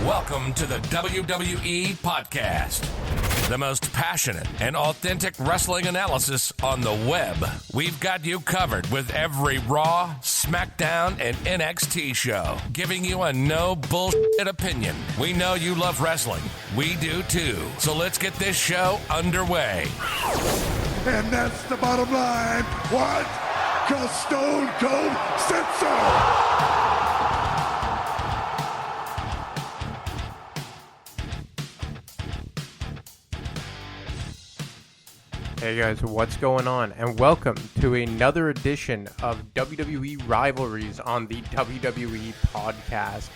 Welcome to the WWE Podcast, the most passionate and authentic wrestling analysis on the web. We've got you covered with every Raw, SmackDown, and NXT show, giving you a no bullshit opinion. We know you love wrestling. We do too. So let's get this show underway. And that's the bottom line. What? 'Cause Stone Cold said so. Hey guys, what's going on? And welcome to another edition of WWE Rivalries on the WWE Podcast.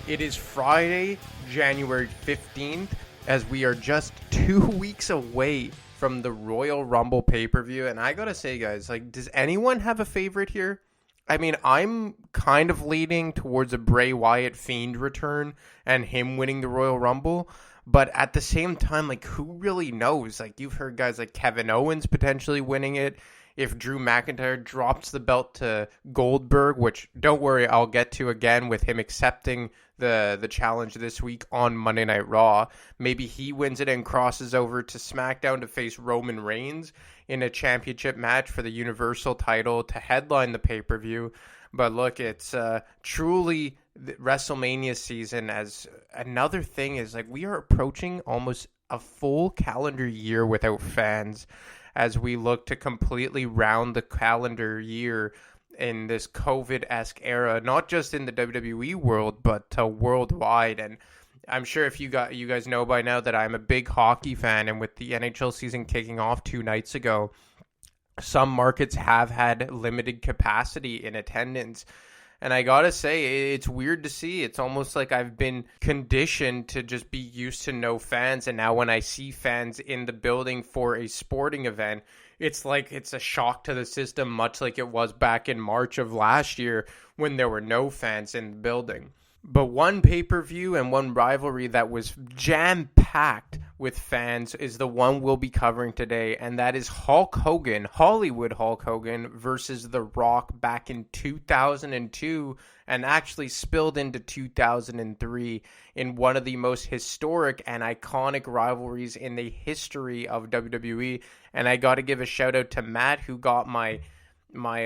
It is Friday, January 15th, as we are just 2 weeks away from the Royal Rumble pay-per-view. And I gotta say, guys, does anyone have a favorite here? I mean, I'm kind of leaning towards a Bray Wyatt Fiend return and him winning the Royal Rumble. But at the same time, who really knows? You've heard guys like Kevin Owens potentially winning it. If Drew McIntyre drops the belt to Goldberg, which, don't worry, I'll get to again with him accepting the challenge this week on Monday Night Raw. Maybe he wins it and crosses over to SmackDown to face Roman Reigns in a championship match for the Universal title to headline the pay-per-view. But look, it's truly the WrestleMania season. As another thing is, we are approaching almost a full calendar year without fans as we look to completely round the calendar year in this COVID-esque era, not just in the WWE world, but worldwide. And I'm sure if you guys know by now that I'm a big hockey fan, and with the NHL season kicking off 2 nights ago, some markets have had limited capacity in attendance. And I gotta say, it's weird to see. It's almost like I've been conditioned to just be used to no fans. And now when I see fans in the building for a sporting event, it's like it's a shock to the system, much like it was back in March of last year when there were no fans in the building. But one pay-per-view and one rivalry that was jam-packed with fans is the one we'll be covering today, and that is Hulk Hogan, Hollywood Hulk Hogan, versus The Rock back in 2002, and actually spilled into 2003 in one of the most historic and iconic rivalries in the history of WWE. And I got to give a shout-out to Matt, who got my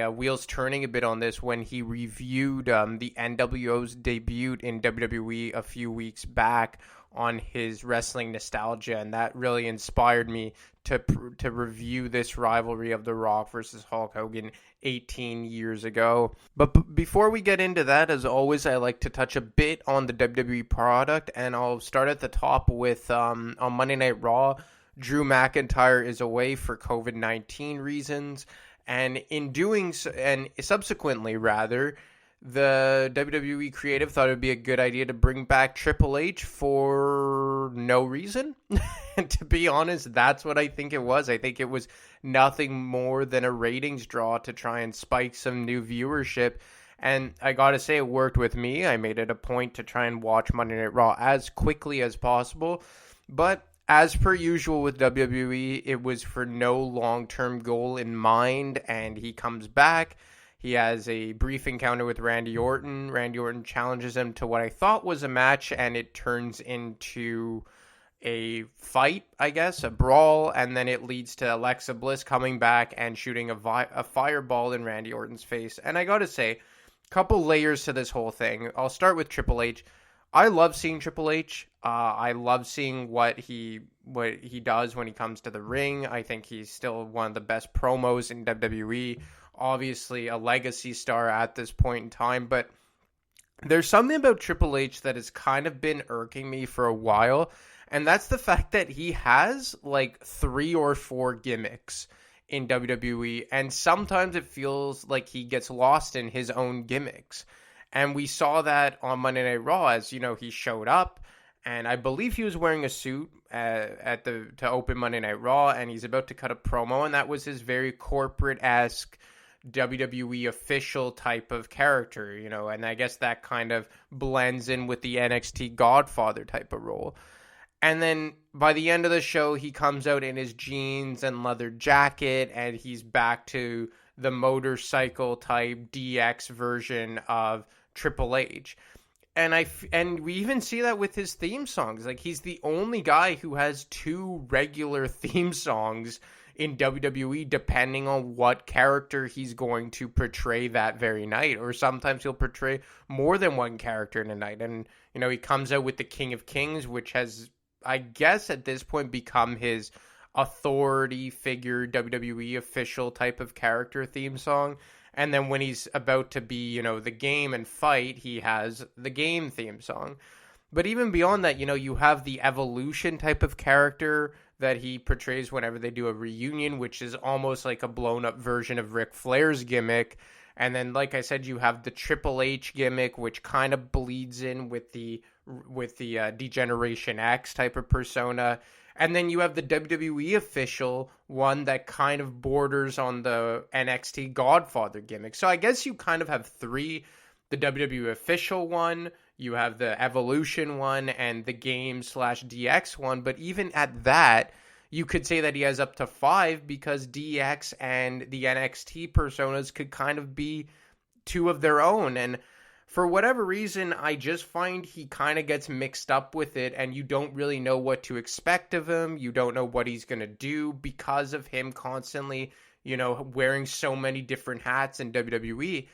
wheels turning a bit on this when he reviewed the NWO's debut in WWE a few weeks back on his Wrestling Nostalgia, and that really inspired me to review this rivalry of The Rock versus Hulk Hogan 18 years ago. But before we get into that, as always, I like to touch a bit on the WWE product, and I'll start at the top with on Monday Night Raw, Drew McIntyre is away for COVID-19 reasons. And in doing so, and subsequently rather, the WWE creative thought it would be a good idea to bring back Triple H for no reason. And to be honest, that's what I think it was. I think it was nothing more than a ratings draw to try and spike some new viewership. And I gotta say, it worked with me. I made it a point to try and watch Monday Night Raw as quickly as possible. But as per usual with WWE, it was for no long-term goal in mind, and he comes back. He has a brief encounter with Randy Orton. Randy Orton challenges him to what I thought was a match, and it turns into a fight, I guess, a brawl, and then it leads to Alexa Bliss coming back and shooting a fireball in Randy Orton's face. And I gotta say, a couple layers to this whole thing. I'll start with Triple H. I love seeing Triple H. I love seeing what he does when he comes to the ring. I think he's still one of the best promos in WWE. Obviously, a legacy star at this point in time. But there's something about Triple H that has kind of been irking me for a while, and that's the fact that he has 3 or 4 gimmicks in WWE, and sometimes it feels like he gets lost in his own gimmicks. And we saw that on Monday Night Raw, as he showed up, and I believe he was wearing a suit to open Monday Night Raw, and he's about to cut a promo, and that was his very corporate-esque WWE official type of character, and I guess that kind of blends in with the NXT Godfather type of role. And then by the end of the show, he comes out in his jeans and leather jacket, and he's back to the motorcycle type DX version of Triple H. And we even see that with his theme songs. Like, he's the only guy who has 2 regular theme songs in WWE, depending on what character he's going to portray that very night. Or sometimes he'll portray more than one character in a night. And, you know, he comes out with the King of Kings, which has, I guess, at this point become his authority figure, WWE official type of character theme song. And then when he's about to be, you know, the game and fight, he has the game theme song. But even beyond that, you know, you have the Evolution type of character that he portrays whenever they do a reunion, which is almost like a blown up version of Ric Flair's gimmick. And then, like I said, you have the Triple H gimmick, which kind of bleeds in with the Degeneration X type of persona. And then you have the WWE official one that kind of borders on the NXT Godfather gimmick. So I guess you kind of have 3, the WWE official one, you have the Evolution one, and the game/DX one. But even at that, you could say that he has up to 5, because DX and the NXT personas could kind of be 2 of their own. And for whatever reason, I just find he kind of gets mixed up with it, and you don't really know what to expect of him. You don't know what he's going to do because of him constantly, you know, wearing so many different hats in WWE.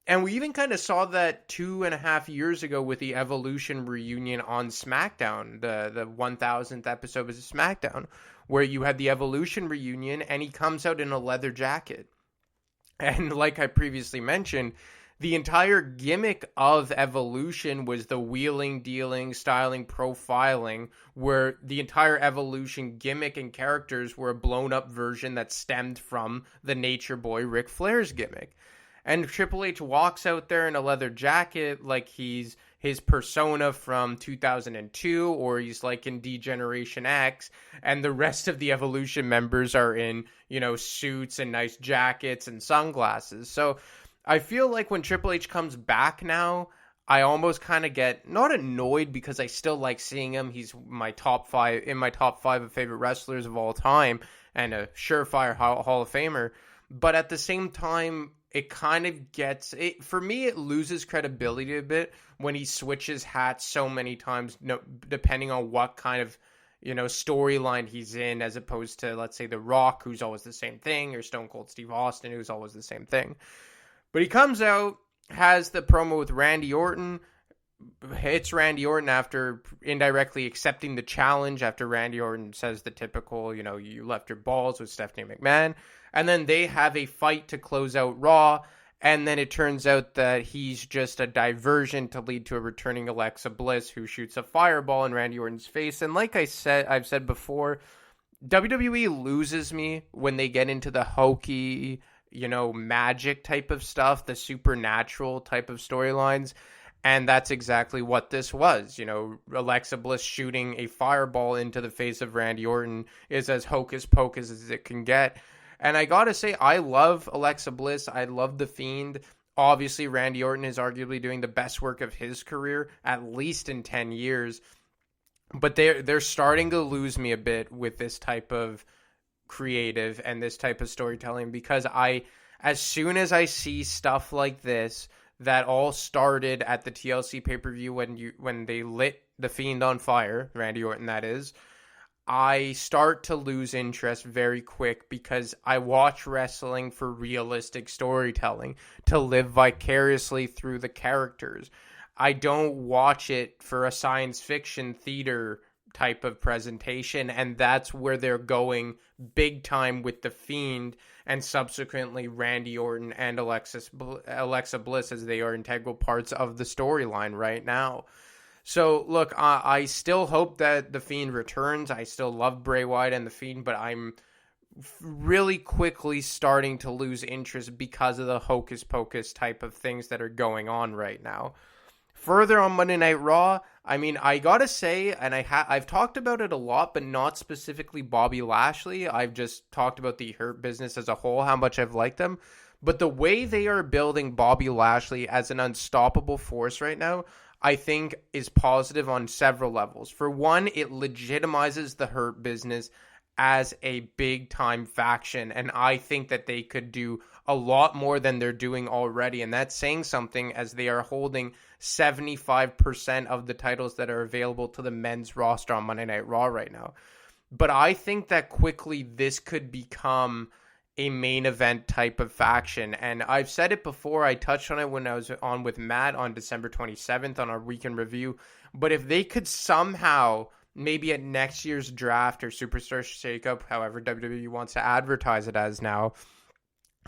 And we even kind of saw that 2.5 years ago with the Evolution reunion on SmackDown, the 1000th episode of SmackDown, where you had the Evolution reunion, and he comes out in a leather jacket. And like I previously mentioned, the entire gimmick of Evolution was the wheeling, dealing, styling, profiling, where the entire Evolution gimmick and characters were a blown-up version that stemmed from the Nature Boy Ric Flair's gimmick. And Triple H walks out there in a leather jacket like he's his persona from 2002, or he's like in Degeneration X, and the rest of the Evolution members are in, you know, suits and nice jackets and sunglasses. So I feel like when Triple H comes back now, I almost kind of get not annoyed, because I still like seeing him. He's my top 5 of favorite wrestlers of all time, and a surefire Hall of Famer. But at the same time, it kind of gets it for me. It loses credibility a bit when he switches hats so many times, depending on what kind of, you know, storyline he's in, as opposed to, let's say, The Rock, who's always the same thing, or Stone Cold Steve Austin, who's always the same thing. But he comes out, has the promo with Randy Orton, hits Randy Orton after indirectly accepting the challenge, after Randy Orton says the typical, you know, you left your balls with Stephanie McMahon. And then they have a fight to close out Raw. And then it turns out that he's just a diversion to lead to a returning Alexa Bliss, who shoots a fireball in Randy Orton's face. And like I've said before, WWE loses me when they get into the hokey, you know, magic type of stuff, the supernatural type of storylines. And that's exactly what this was. You know, Alexa Bliss shooting a fireball into the face of Randy Orton is as hocus pocus as it can get. And I gotta say, I love Alexa Bliss. I love The Fiend. Obviously, Randy Orton is arguably doing the best work of his career, at least in 10 years. But they're starting to lose me a bit with this type of creative and this type of storytelling, because as soon as I see stuff like this, that all started at the TLC pay-per-view when they lit The Fiend on fire, Randy Orton that is, I start to lose interest very quick, because I watch wrestling for realistic storytelling, to live vicariously through the characters. I don't watch it for a science fiction theater type of presentation, and that's where they're going big time with The Fiend, and subsequently Randy Orton and Alexa Bliss, as they are integral parts of the storyline right now. So, look, I still hope that The Fiend returns. I still love Bray Wyatt and The Fiend, but I'm really quickly starting to lose interest because of the hocus pocus type of things that are going on right now. Further on Monday Night Raw, I mean, I gotta say, and I've talked about it a lot, but not specifically Bobby Lashley. I've just talked about the Hurt Business as a whole, how much I've liked them. But the way they are building Bobby Lashley as an unstoppable force right now, I think is positive on several levels. For one, it legitimizes the Hurt Business as a big-time faction, and I think that they could do a lot more than they're doing already, and that's saying something, as they are holding 75% of the titles that are available to the men's roster on Monday Night Raw right now. But I think that quickly this could become a main event type of faction. And I've said it before. I touched on it when I was on with Matt on December 27th on our weekend review. But if they could somehow, maybe at next year's draft or Superstar Shakeup, however WWE wants to advertise it as now,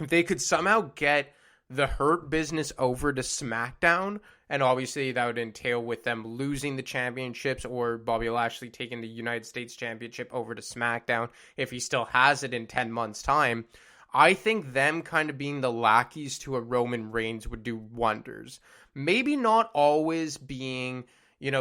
if they could somehow get the Hurt Business over to SmackDown, and obviously that would entail with them losing the championships or Bobby Lashley taking the United States Championship over to SmackDown if he still has it in 10 months' time, I think them kind of being the lackeys to a Roman Reigns would do wonders. Maybe not always being,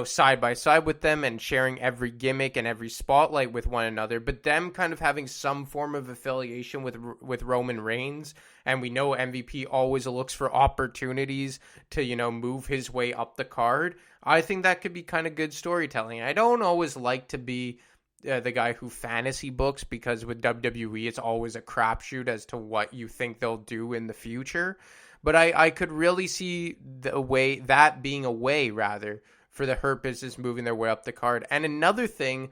side by side with them and sharing every gimmick and every spotlight with one another, but them kind of having some form of affiliation with Roman Reigns. And we know MVP always looks for opportunities to, move his way up the card. I think that could be kind of good storytelling. I don't always like to be the guy who fantasy books, because with WWE, it's always a crapshoot as to what you think they'll do in the future. But I could really see that being a way, rather, for the Hurt Business moving their way up the card. And another thing,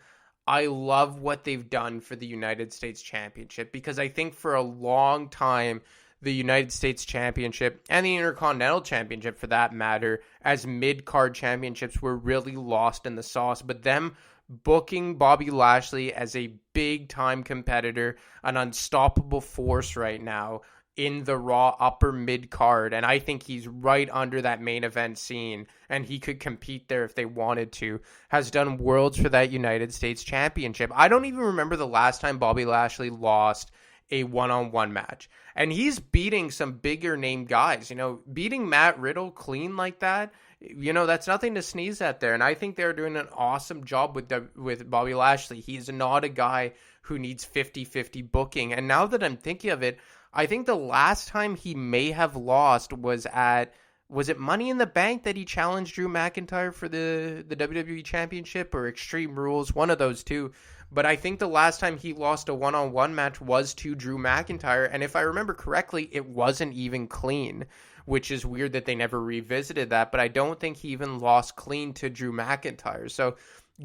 I love what they've done for the United States Championship, because I think for a long time, the United States Championship and the Intercontinental Championship, for that matter, as mid-card championships, were really lost in the sauce. But them booking Bobby Lashley as a big-time competitor, an unstoppable force right now in the Raw upper mid-card, and I think he's right under that main event scene, and he could compete there if they wanted to, has done worlds for that United States Championship. I don't even remember the last time Bobby Lashley lost a one-on-one match, and he's beating some bigger name guys. Beating Matt Riddle clean like that, that's nothing to sneeze at there, and I think they're doing an awesome job with Bobby Lashley. He's not a guy who needs 50-50 booking, and now that I'm thinking of it, I think the last time he may have lost was it Money in the Bank that he challenged Drew McIntyre for the WWE Championship, or Extreme Rules, one of those two. But I think the last time he lost a one-on-one match was to Drew McIntyre, and if I remember correctly, it wasn't even clean, which is weird that they never revisited that, but I don't think he even lost clean to Drew McIntyre. So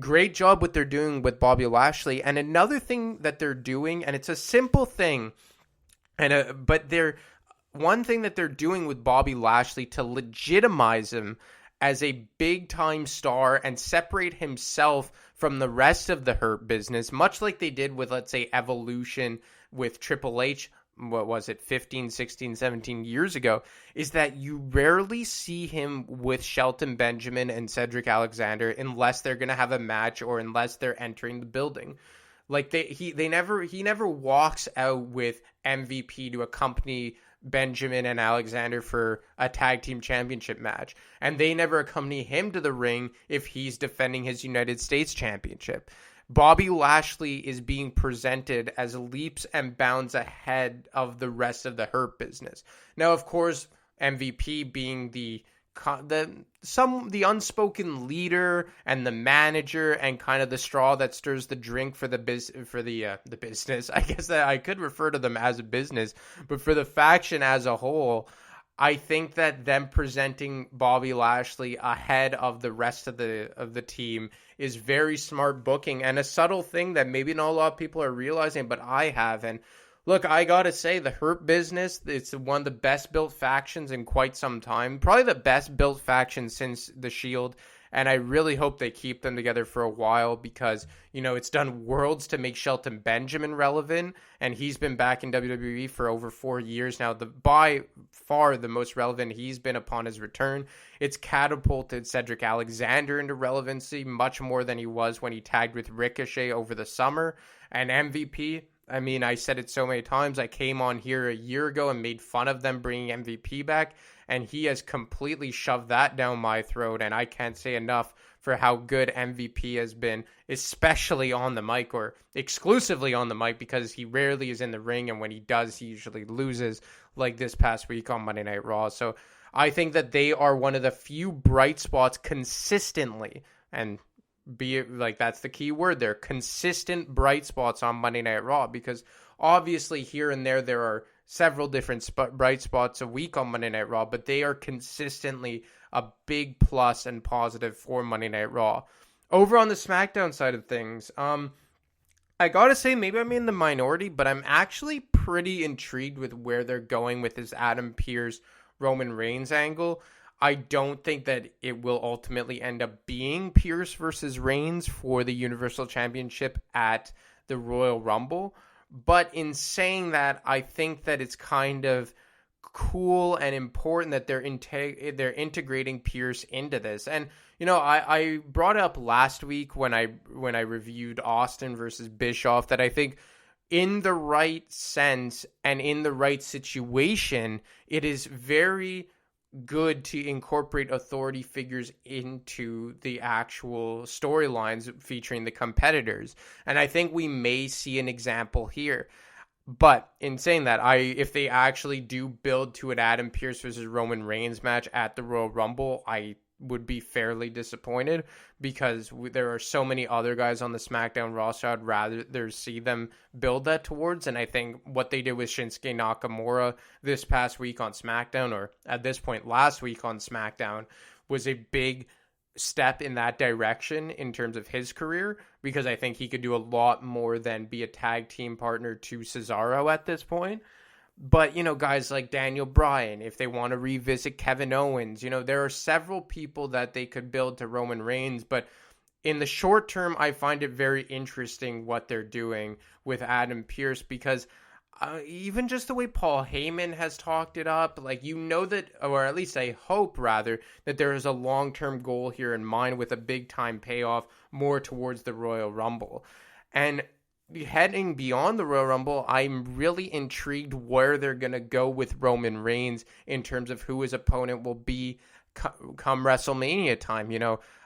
great job what they're doing with Bobby Lashley. And another thing that they're doing, and it's a simple thing, but one thing that they're doing with Bobby Lashley to legitimize him as a big-time star and separate himself from the rest of the Hurt Business, much like they did with, let's say, Evolution with Triple H, 15, 16, 17 years ago, is that you rarely see him with Shelton Benjamin and Cedric Alexander unless they're going to have a match or unless they're entering the building. Like he never walks out with MVP to accompany Benjamin and Alexander for a tag team championship match, and they never accompany him to the ring if he's defending his United States Championship. Bobby Lashley is being presented as leaps and bounds ahead of the rest of the Hurt Business. Now, of course, MVP being the unspoken leader and the manager and kind of the straw that stirs the drink for the business. I guess that I could refer to them as a business, but for the faction as a whole, I think that them presenting Bobby Lashley ahead of the rest of the team is very smart booking, and a subtle thing that maybe not a lot of people are realizing, but I have. And look, I gotta say, the Hurt Business, it's one of the best built factions in quite some time. Probably the best built faction since the Shield. And I really hope they keep them together for a while because, it's done worlds to make Shelton Benjamin relevant. And he's been back in WWE for over 4 years now. By far the most relevant he's been upon his return. It's catapulted Cedric Alexander into relevancy much more than he was when he tagged with Ricochet over the summer. And MVP, I mean, I said it so many times. I came on here a year ago and made fun of them bringing MVP back, and he has completely shoved that down my throat, and I can't say enough for how good MVP has been, especially on the mic, or exclusively on the mic, because he rarely is in the ring, and when he does, he usually loses, like this past week on Monday Night Raw. So I think that they are one of the few bright spots consistently, and that's the key word there, consistent bright spots on Monday Night Raw, because obviously here and there are several different bright spots a week on Monday Night Raw, but they are consistently a big plus and positive for Monday Night Raw. Over on the SmackDown side of things, I gotta say, maybe I'm in the minority, but I'm actually pretty intrigued with where they're going with this Adam Pearce Roman Reigns angle. I don't think that it will ultimately end up being Pearce versus Reigns for the Universal Championship at the Royal Rumble. But in saying that, I think that it's kind of cool and important that they're integrating Pearce into this. And I brought up last week when I reviewed Austin versus Bischoff that I think in the right sense and in the right situation, it is very good to incorporate authority figures into the actual storylines featuring the competitors. And I think we may see an example here. But in saying that, if they actually do build to an Adam Pearce versus Roman Reigns match at the Royal Rumble, I would be fairly disappointed because there are so many other guys on the SmackDown roster I'd rather see them build that towards. And I think what they did with Shinsuke Nakamura this past week on SmackDown, or at this point last week on SmackDown, was a big step in that direction in terms of his career, because I think he could do a lot more than be a tag team partner to Cesaro at this point. But, guys like Daniel Bryan, if they want to revisit Kevin Owens, there are several people that they could build to Roman Reigns. But in the short term, I find it very interesting what they're doing with Adam Pearce, because even just the way Paul Heyman has talked it up, that, or at least I hope rather, that there is a long-term goal here in mind with a big-time payoff more towards the Royal Rumble. And heading beyond the Royal Rumble, I'm really intrigued where they're going to go with Roman Reigns in terms of who his opponent will be come WrestleMania time.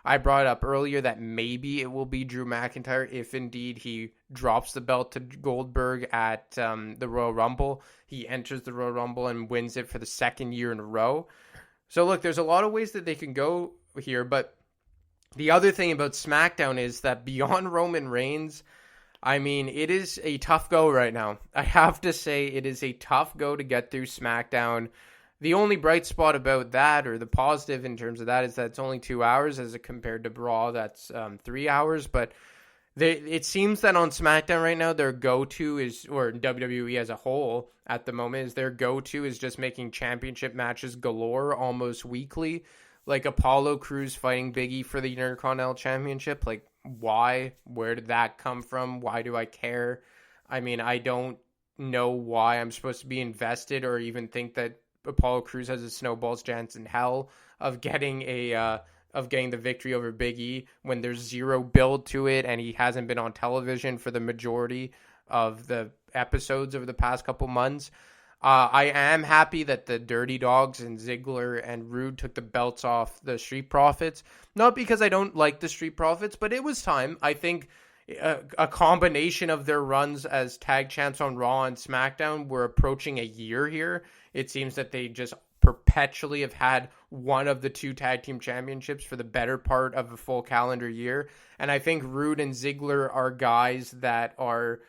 I brought up earlier that maybe it will be Drew McIntyre if indeed he drops the belt to Goldberg at the Royal Rumble. He enters the Royal Rumble and wins it for the second year in a row. So look, there's a lot of ways that they can go here, but the other thing about SmackDown is that beyond Roman Reigns, I mean, it is a tough go right now. I have to say it is a tough go to get through SmackDown. The only bright spot about that, or the positive in terms of that, is that it's only 2 hours as compared to Raw, that's 3 hours. But it seems that on SmackDown right now, their go-to is, or WWE as a whole at the moment, is their go-to is just making championship matches galore almost weekly. Like Apollo Crews fighting Big E for the Intercontinental Championship. Like, why? Where did that come from? Why do I care? I mean, I don't know why I'm supposed to be invested or even think that Apollo Crews has a snowball's chance in hell of getting the victory over Big E when there's zero build to it and he hasn't been on television for the majority of the episodes over the past couple months. I am happy that the Dirty Dogs and Ziggler and Rude took the belts off the Street Profits. Not because I don't like the Street Profits, but it was time. I think a combination of their runs as tag champs on Raw and SmackDown were approaching a year here. It seems that they just perpetually have had one of the two tag team championships for the better part of a full calendar year. And I think Rude and Ziggler are guys that are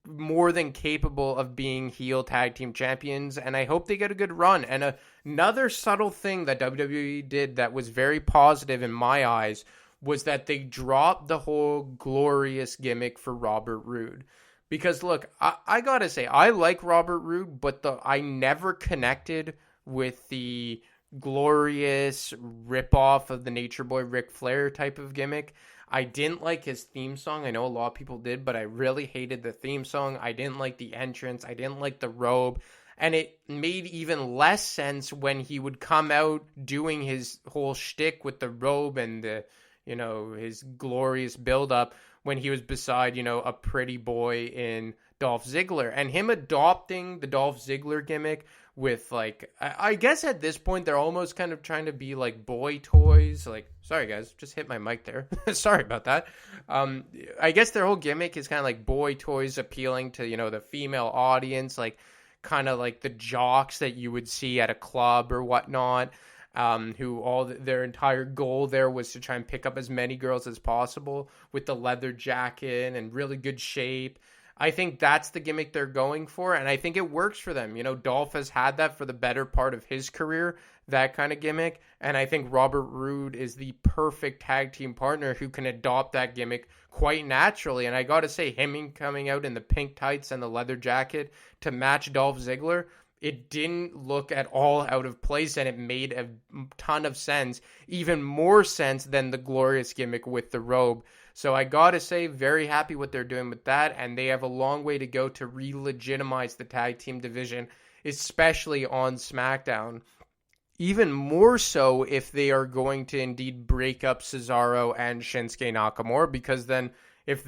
more than capable of being heel tag team champions, and I hope they get a good run. And another subtle thing that WWE did that was very positive in my eyes was that they dropped the whole glorious gimmick for Robert Roode. Because look, I gotta say, I like Robert Roode, but I never connected with the glorious ripoff of the Nature Boy Ric Flair type of gimmick. I didn't like his theme song. I know a lot of people did, but I really hated the theme song. I didn't like the entrance. I didn't like the robe. And it made even less sense when he would come out doing his whole shtick with the robe and the, his glorious build-up when he was beside, a pretty boy in Dolph Ziggler. And him adopting the Dolph Ziggler gimmick with, I guess at this point, they're almost kind of trying to be like boy toys. Sorry guys, just hit my mic there. Sorry about that. I guess their whole gimmick is kind of like boy toys appealing to, the female audience, kind of like the jocks that you would see at a club or whatnot, who their entire goal there was to try and pick up as many girls as possible with the leather jacket and really good shape. I think that's the gimmick they're going for, and I think it works for them. Dolph has had that for the better part of his career that kind of gimmick. And I think Robert Roode is the perfect tag team partner who can adopt that gimmick quite naturally. And I got to say, him coming out in the pink tights and the leather jacket to match Dolph Ziggler, it didn't look at all out of place, and it made a ton of sense, even more sense than the glorious gimmick with the robe. So I gotta say, very happy what they're doing with that, and they have a long way to go to re-legitimize the tag team division, especially on SmackDown. Even more so if they are going to indeed break up Cesaro and Shinsuke Nakamura, because then if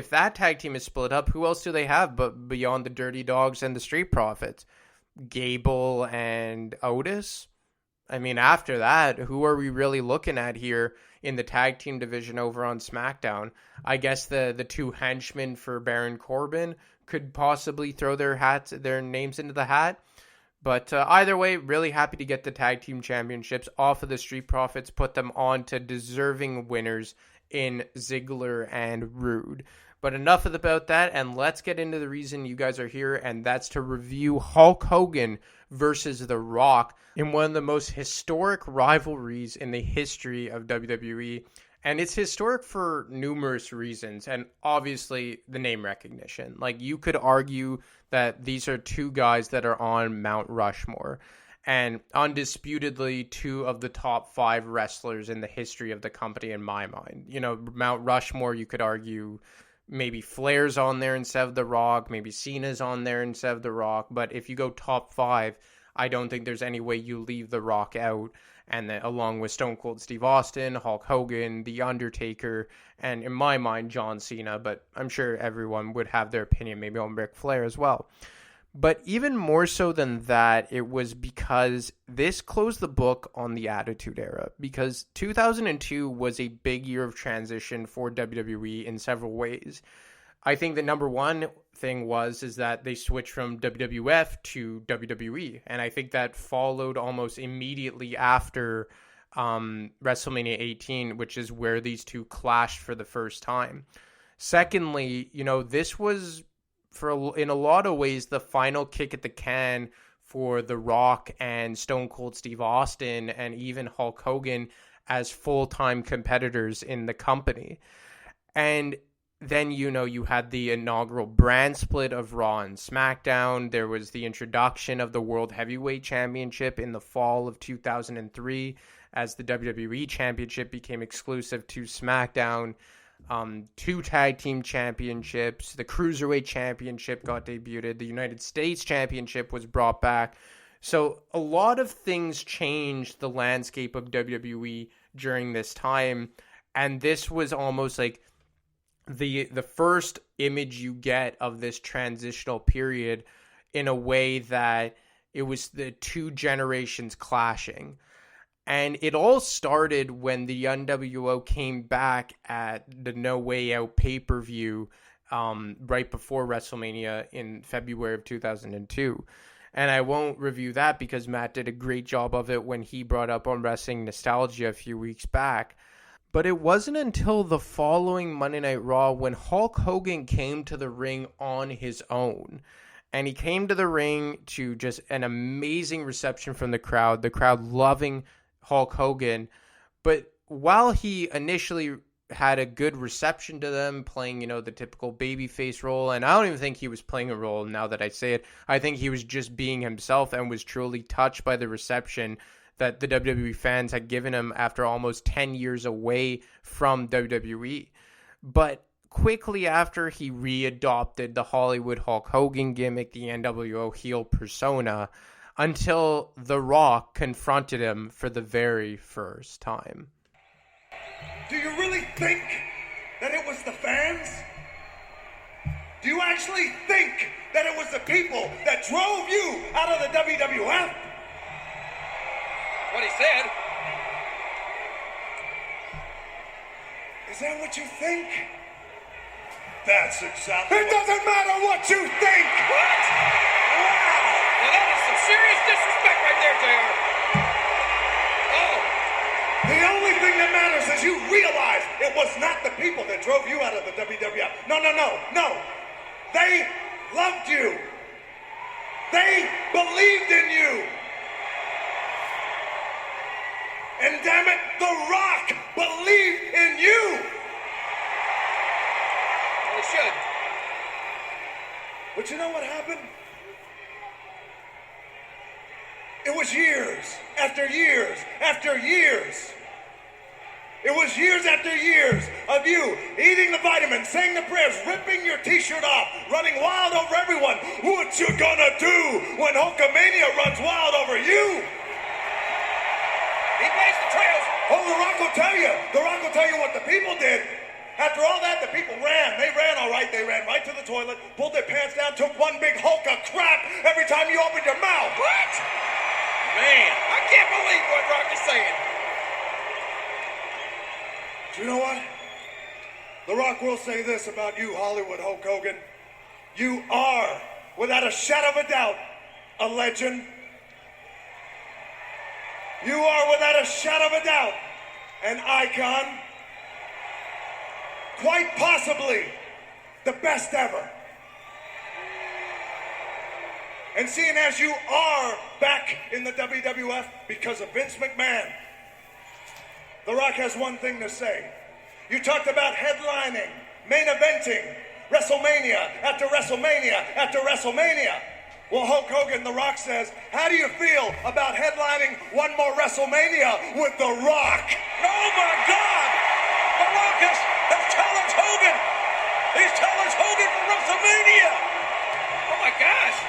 that tag team is split up, who else do they have but beyond the Dirty Dogs and the Street Profits? Gable and Otis? I mean, after that, who are we really looking at here in the tag team division over on SmackDown? I guess the two henchmen for Baron Corbin could possibly throw their names into the hat. But either way, really happy to get the tag team championships off of the Street Profits, put them on to deserving winners in Ziggler and Roode. But enough about that, and let's get into the reason you guys are here, and that's to review Hulk Hogan versus The Rock in one of the most historic rivalries in the history of WWE. And it's historic for numerous reasons, and obviously the name recognition. Like, you could argue that these are two guys that are on Mount Rushmore, and undisputedly two of the top 5 wrestlers in the history of the company in my mind. You know, Mount Rushmore, you could argue maybe Flair's on there instead of The Rock, maybe Cena's on there instead of The Rock, but if you go top 5, I don't think there's any way you leave The Rock out, and then along with Stone Cold Steve Austin, Hulk Hogan, The Undertaker, and in my mind, John Cena, but I'm sure everyone would have their opinion maybe on Ric Flair as well. But even more so than that, it was because this closed the book on the Attitude Era, because 2002 was a big year of transition for WWE in several ways. I think the number one thing is that they switched from WWF to WWE, and I think that followed almost immediately after WrestleMania 18, which is where these two clashed for the first time. Secondly, you know, this was in a lot of ways the final kick at the can for The Rock and Stone Cold Steve Austin and even Hulk Hogan as full-time competitors in the company. And then, you know, you had the inaugural brand split of Raw and SmackDown. There was the introduction of the World Heavyweight Championship in the fall of 2003 as the WWE Championship became exclusive to SmackDown. 2 tag team championships, the Cruiserweight Championship got debuted, the United States Championship was brought back. So a lot of things changed the landscape of WWE during this time, and this was almost like the first image you get of this transitional period in a way that it was the 2 generations clashing. And it all started when the NWO came back at the No Way Out pay-per-view right before WrestleMania in February of 2002. And I won't review that because Matt did a great job of it when he brought up on Wrestling Nostalgia a few weeks back. But it wasn't until the following Monday Night Raw when Hulk Hogan came to the ring on his own. And he came to the ring to just an amazing reception from the crowd loving Hulk Hogan. But while he initially had a good reception to them, playing, you know, the typical babyface role, and I don't even think he was playing a role now that I say it, I think he was just being himself and was truly touched by the reception that the WWE fans had given him after almost 10 years away from WWE. But quickly after, he readopted the Hollywood Hulk Hogan gimmick, the NWO heel persona, until The Rock confronted him for the very first time. Do you really think that it was the fans? Do you actually think that it was the people that drove you out of the WWF? What he said. Is that what you think? That's exactly. It doesn't matter what you think! What? Wow! Now that is some serious disrespect right there, JR. Oh. The only thing that matters is you realize it was not the people that drove you out of the WWF. No. They loved you. They believed in you. And damn it, The Rock believed in you. Well, he should. But you know what happened? It was years after years after years. It was years after years of you eating the vitamins, saying the prayers, ripping your t-shirt off, running wild over everyone. What you gonna do when Hulkamania runs wild over you? He blazed the trails. Oh, The Rock will tell you. The Rock will tell you what the people did. After all that, the people ran. They ran all right. They ran right to the toilet, pulled their pants down, took one big hulk of crap every time you opened your mouth. What? Man, I can't believe what Rock is saying. Do you know what? The Rock will say this about you, Hollywood Hulk Hogan. You are, without a shadow of a doubt, a legend. You are, without a shadow of a doubt, an icon. Quite possibly the best ever. And seeing as you are back in the WWF because of Vince McMahon, The Rock has one thing to say. You talked about headlining, main eventing, WrestleMania after WrestleMania after WrestleMania. Well, Hulk Hogan, The Rock says, how do you feel about headlining one more WrestleMania with The Rock? Oh my God! The Rock has challenged Hogan! He's challenged Hogan for WrestleMania! Oh my gosh!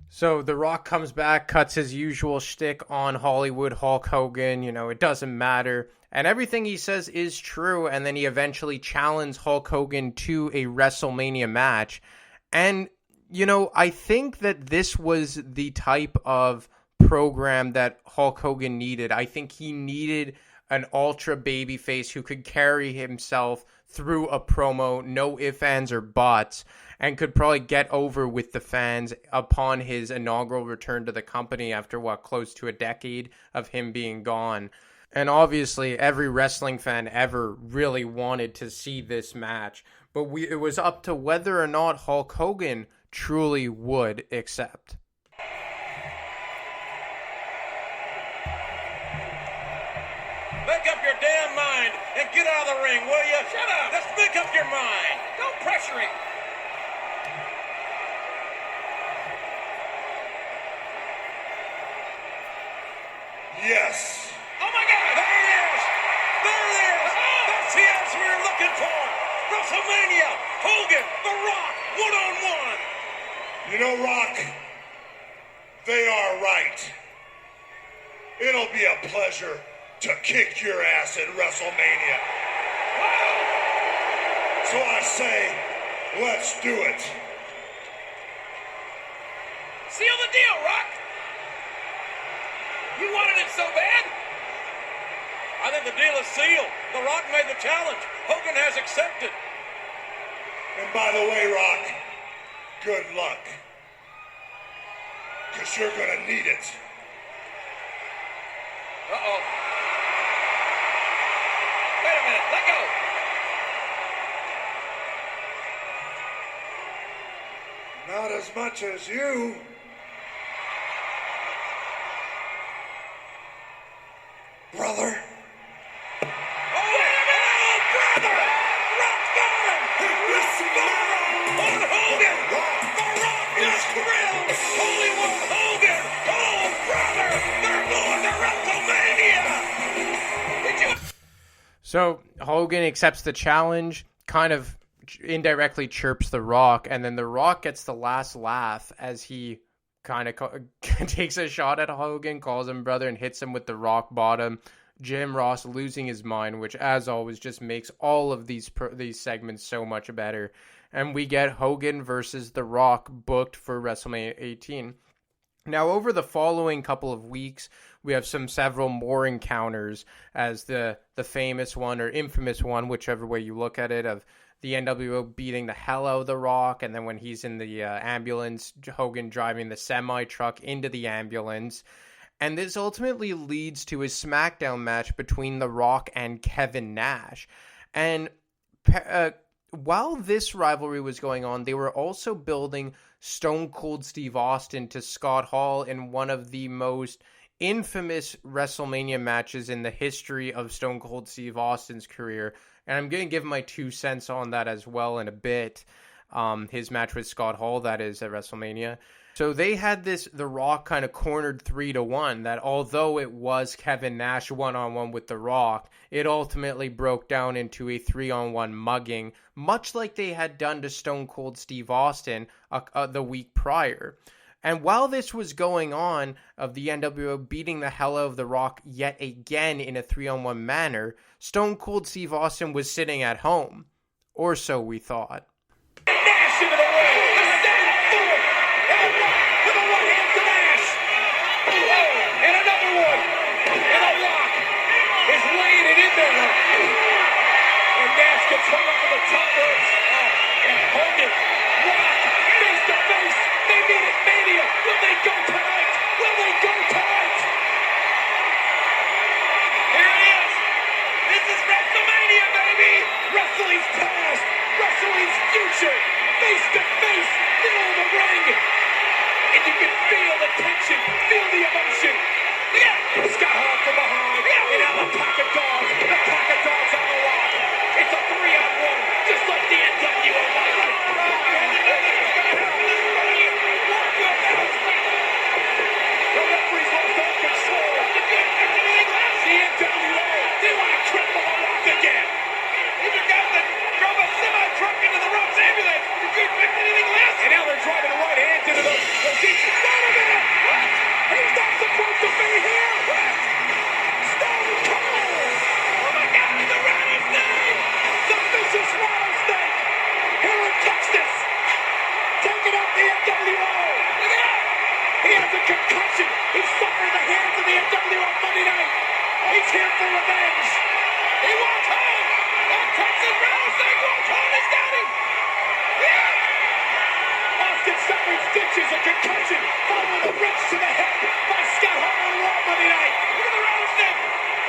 So The Rock comes back, cuts his usual shtick on Hollywood Hulk Hogan, it doesn't matter. And everything he says is true, and then he eventually challenged Hulk Hogan to a WrestleMania match. And, I think that this was the type of program that Hulk Hogan needed. I think he needed an ultra babyface who could carry himself through a promo, no ifs, ands, or buts, and could probably get over with the fans upon his inaugural return to the company after, close to a decade of him being gone. And obviously, every wrestling fan ever really wanted to see this match. But it was up to whether or not Hulk Hogan truly would accept. Make up your damn mind and get out of the ring, will you? Shut up! Just make up your mind! Don't pressure him! Yes. Oh my God! There it is! There it is! That's the answer we were looking for! WrestleMania! Hogan, The Rock, one-on-one! You know, Rock, they are right. It'll be a pleasure to kick your ass at WrestleMania. Wow! So I say, let's do it. Seal the deal, Rock! You wanted it so bad? I think the deal is sealed. The Rock made the challenge. Hogan has accepted. And by the way, Rock, good luck. Because you're going to need it. Uh-oh. Wait a minute. Let go. Not as much as you. Brother. So Hogan accepts the challenge, kind of indirectly chirps The Rock, and then The Rock gets the last laugh as he kind of takes a shot at Hogan, calls him brother, and hits him with the rock bottom. Jim Ross losing his mind, which, as always, just makes all of these segments so much better. And we get Hogan versus The Rock booked for WrestleMania 18. Now, over the following couple of weeks, we have several more encounters, as the famous one or infamous one, whichever way you look at it, of the NWO beating the hell out of The Rock, and then when he's in the ambulance, Hogan driving the semi-truck into the ambulance. And this ultimately leads to a SmackDown match between The Rock and Kevin Nash. And while this rivalry was going on, they were also building Stone Cold Steve Austin to Scott Hall in one of the most infamous WrestleMania matches in the history of Stone Cold Steve Austin's career. And I'm going to give my 2 cents on that as well in a bit. His match with Scott Hall, that is, at WrestleMania. So they had The Rock kind of cornered 3-1, that although it was Kevin Nash one-on-one with The Rock, it ultimately broke down into a 3-on-1 mugging, much like they had done to Stone Cold Steve Austin the week prior. And while this was going on, of the NWO beating the hell out of The Rock yet again in a 3-on-1 manner, Stone Cold Steve Austin was sitting at home. Or so we thought. Nash into the ring. The standing forward. And The Rock with a right hand to Nash. Oh, and another one. And The Rock is laying it in there. And Nash gets hung up in the top ropes. And Hogan, Rock, face to face. They meet at Mania. Will they go tonight? Will they go tonight? Here it is. This is WrestleMania, baby. Wrestling's past. Wrestling's future, face to face, middle of the ring, and you can feel the tension, feel the emotion. Yeah, Scott Hall from behind, and now the pack of dogs on The Rock. It's a 3-on-1, just like the NWO like it. The referee's lost all control. The NWO, they want to cripple The Rock again. Even got the drove a semi-truck into the ropes ambulance. Did you expect anything less? And now they're driving the right hand into the seats. Wait a minute! What? He's not supposed to be here! What? Stone Cold! Oh my God, the rattlesnake! The vicious rattlesnake! Here in Texas! Taking out the NWO! Look at that! He has a concussion! He suffered the hands of the NWO Monday night! He's here for revenge! He wants home! Texas rattlesnake wants home! He's got him! Yeah! Austin suffering stitches, a concussion, followed with a wrench to the head by Scott Hall on Raw Monday night. Look at the rattlesnake!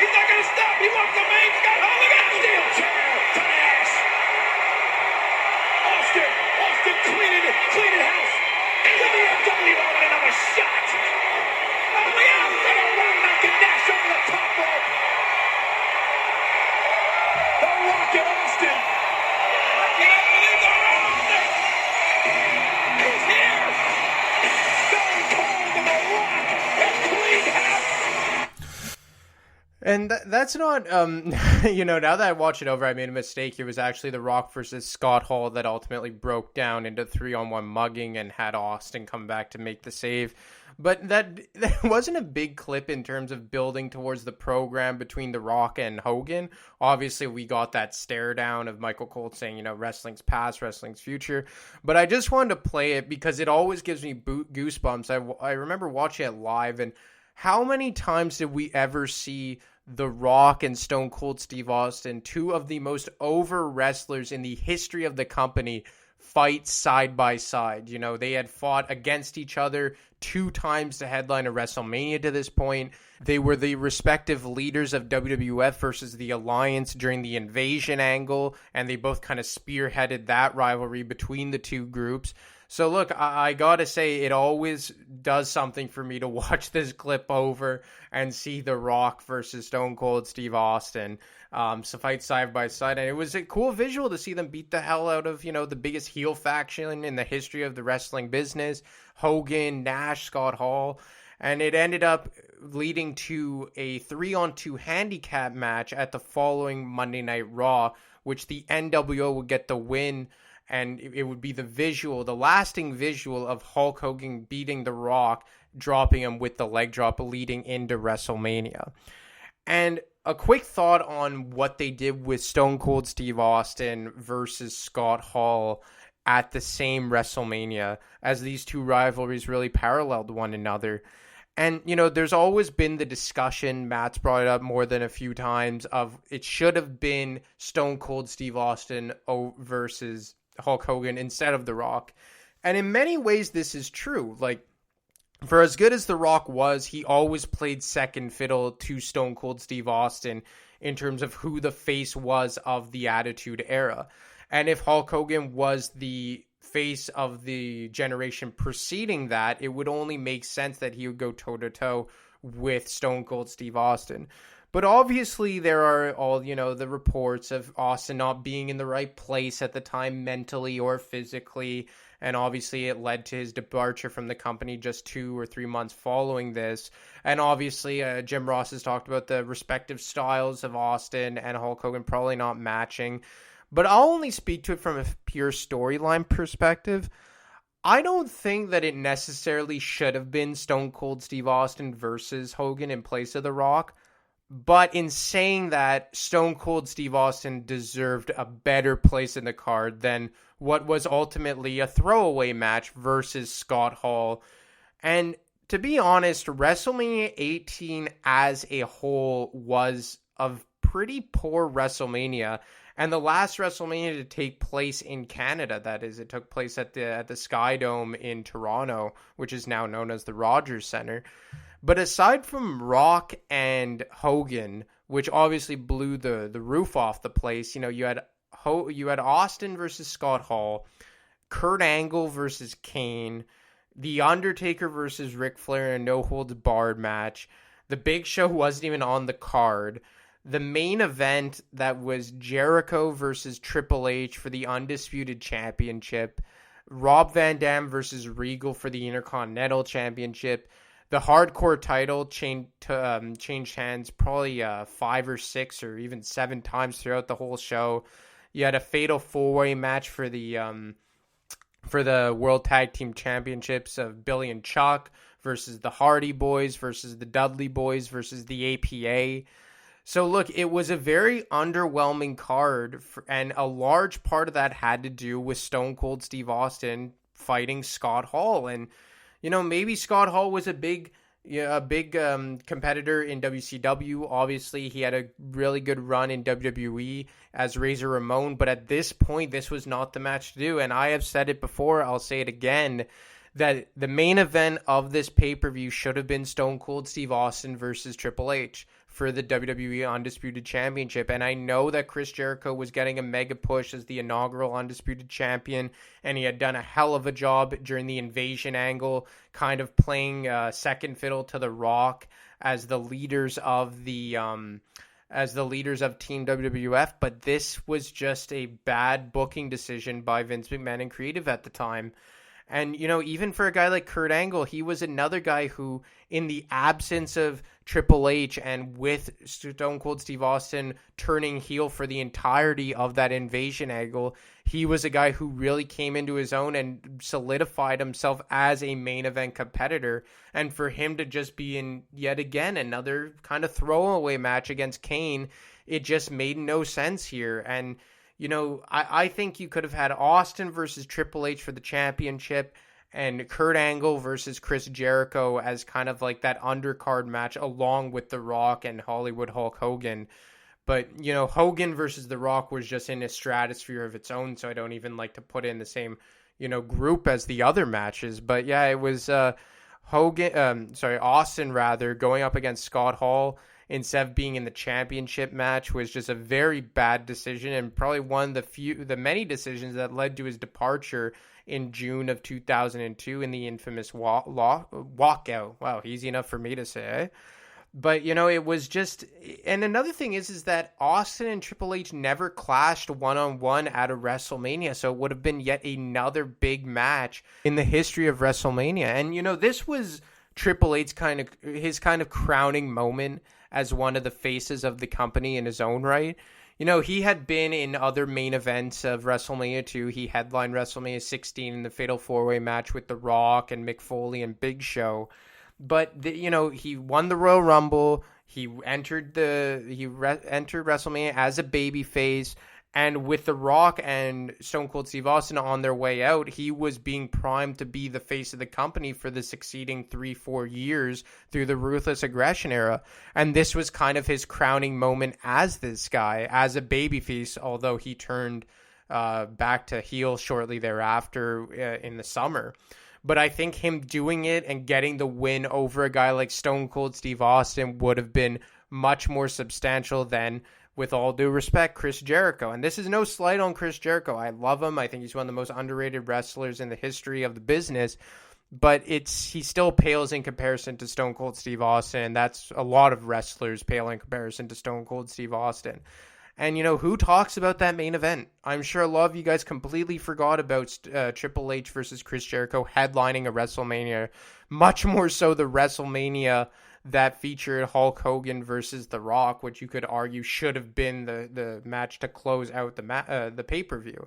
He's not going to stop! He wants the main Scott Hall! Look at that steel chair to Nash! Austin cleaning house! To the NWO and another shot! Oh, look out! And a run knocking Nash over the top rope! The Rock and Austin. I can't believe the Rattlesnake. He's here. Stone Cold and The Rock have cleaned house. And that's not, now that I watch it over, I made a mistake. It was actually The Rock versus Scott Hall that ultimately broke down into 3-on-1 mugging and had Austin come back to make the save. But that wasn't a big clip in terms of building towards the program between The Rock and Hogan. Obviously, we got that stare down of Michael Cole saying, wrestling's past, wrestling's future. But I just wanted to play it because it always gives me goosebumps. I remember watching it live, and how many times did we ever see The Rock and Stone Cold Steve Austin, two of the most over wrestlers in the history of the company, fight side by side? They had fought against each other 2 times to headline a WrestleMania to this point. They were the respective leaders of WWF versus the Alliance during the Invasion angle, and they both kind of spearheaded that rivalry between the two groups. So look, I gotta say, it always does something for me to watch this clip over and see The Rock versus Stone Cold Steve Austin fight side by side. And it was a cool visual to see them beat the hell out of, the biggest heel faction in the history of the wrestling business. Hogan, Nash, Scott Hall. And it ended up leading to a 3-on-2 handicap match at the following Monday Night Raw, which the NWO would get the win. And it would be the lasting visual of Hulk Hogan beating The Rock, dropping him with the leg drop, leading into WrestleMania. And a quick thought on what they did with Stone Cold Steve Austin versus Scott Hall at the same WrestleMania, as these two rivalries really paralleled one another. And, there's always been the discussion, Matt's brought it up more than a few times, of it should have been Stone Cold Steve Austin versus Hulk Hogan instead of The Rock. And in many ways, this is true. Like, for as good as The Rock was, he always played second fiddle to Stone Cold Steve Austin in terms of who the face was of the Attitude Era. And if Hulk Hogan was the face of the generation preceding that, it would only make sense that he would go toe-to-toe with Stone Cold Steve Austin. But obviously there are all, the reports of Austin not being in the right place at the time mentally or physically. And obviously it led to his departure from the company just 2 or 3 months following this. And obviously Jim Ross has talked about the respective styles of Austin and Hulk Hogan probably not matching. But I'll only speak to it from a pure storyline perspective. I don't think that it necessarily should have been Stone Cold Steve Austin versus Hogan in place of The Rock. But in saying that, Stone Cold Steve Austin deserved a better place in the card than what was ultimately a throwaway match versus Scott Hall. And to be honest, WrestleMania 18 as a whole was a pretty poor WrestleMania. And the last WrestleMania to take place in Canada, that is, it took place at the Sky Dome in Toronto, which is now known as the Rogers Centre. But aside from Rock and Hogan, which obviously blew the roof off the place, you had Austin versus Scott Hall, Kurt Angle versus Kane, The Undertaker versus Ric Flair in a no holds barred match. The Big Show wasn't even on the card. The main event that was Jericho versus Triple H for the Undisputed Championship, Rob Van Dam versus Regal for the Intercontinental Championship. The hardcore title changed hands probably 5 or 6 or even 7 times throughout the whole show. You had a fatal 4-way match for the World Tag Team Championships of Billy and Chuck versus the Hardy Boys versus the Dudley Boys versus the APA. So look, it was a very underwhelming card, and a large part of that had to do with Stone Cold Steve Austin fighting Scott Hall. And maybe Scott Hall was a big competitor in WCW. Obviously, he had a really good run in WWE as Razor Ramon. But at this point, this was not the match to do. And I have said it before, I'll say it again, that the main event of this pay-per-view should have been Stone Cold Steve Austin versus Triple H for the WWE Undisputed Championship. And I know that Chris Jericho was getting a mega push as the inaugural Undisputed Champion, and he had done a hell of a job during the Invasion angle, kind of playing second fiddle to The Rock as the leaders of Team WWF. But this was just a bad booking decision by Vince McMahon and creative at the time. And, even for a guy like Kurt Angle, he was another guy who, in the absence of Triple H and with Stone Cold Steve Austin turning heel for the entirety of that Invasion angle, he was a guy who really came into his own and solidified himself as a main event competitor. And for him to just be in, yet again, another kind of throwaway match against Kane, it just made no sense here. And I think you could have had Austin versus Triple H for the championship and Kurt Angle versus Chris Jericho as kind of like that undercard match along with The Rock and Hollywood Hulk Hogan. But, Hogan versus The Rock was just in a stratosphere of its own, so I don't even like to put it in the same, group as the other matches. But yeah, it was Austin going up against Scott Hall instead of being in the championship match was just a very bad decision, and probably one of the many decisions that led to his departure in June of 2002 in the infamous walkout. Wow, easy enough for me to say. But, it was just, and another thing is that Austin and Triple H never clashed one-on-one at a WrestleMania, so it would have been yet another big match in the history of WrestleMania. And, this was Triple H's kind of crowning moment as one of the faces of the company in his own right. He had been in other main events of WrestleMania 2. He headlined WrestleMania 16 in the Fatal 4-Way match with The Rock and Mick Foley and Big Show. But, he won the Royal Rumble. He entered WrestleMania as a babyface. And with The Rock and Stone Cold Steve Austin on their way out, he was being primed to be the face of the company for the succeeding 3-4 years through the Ruthless Aggression era. And this was kind of his crowning moment as this guy, as a babyface, although he turned back to heel shortly thereafter in the summer. But I think him doing it and getting the win over a guy like Stone Cold Steve Austin would have been much more substantial than, with all due respect, Chris Jericho. And this is no slight on Chris Jericho. I love him. I think he's one of the most underrated wrestlers in the history of the business. but he still pales in comparison to Stone Cold Steve Austin. That's a lot of wrestlers pale in comparison to Stone Cold Steve Austin. And, who talks about that main event? I'm sure a lot of you guys completely forgot about Triple H versus Chris Jericho headlining a WrestleMania, much more so the WrestleMania that featured Hulk Hogan versus The Rock, which you could argue should have been the match to close out the pay-per-view.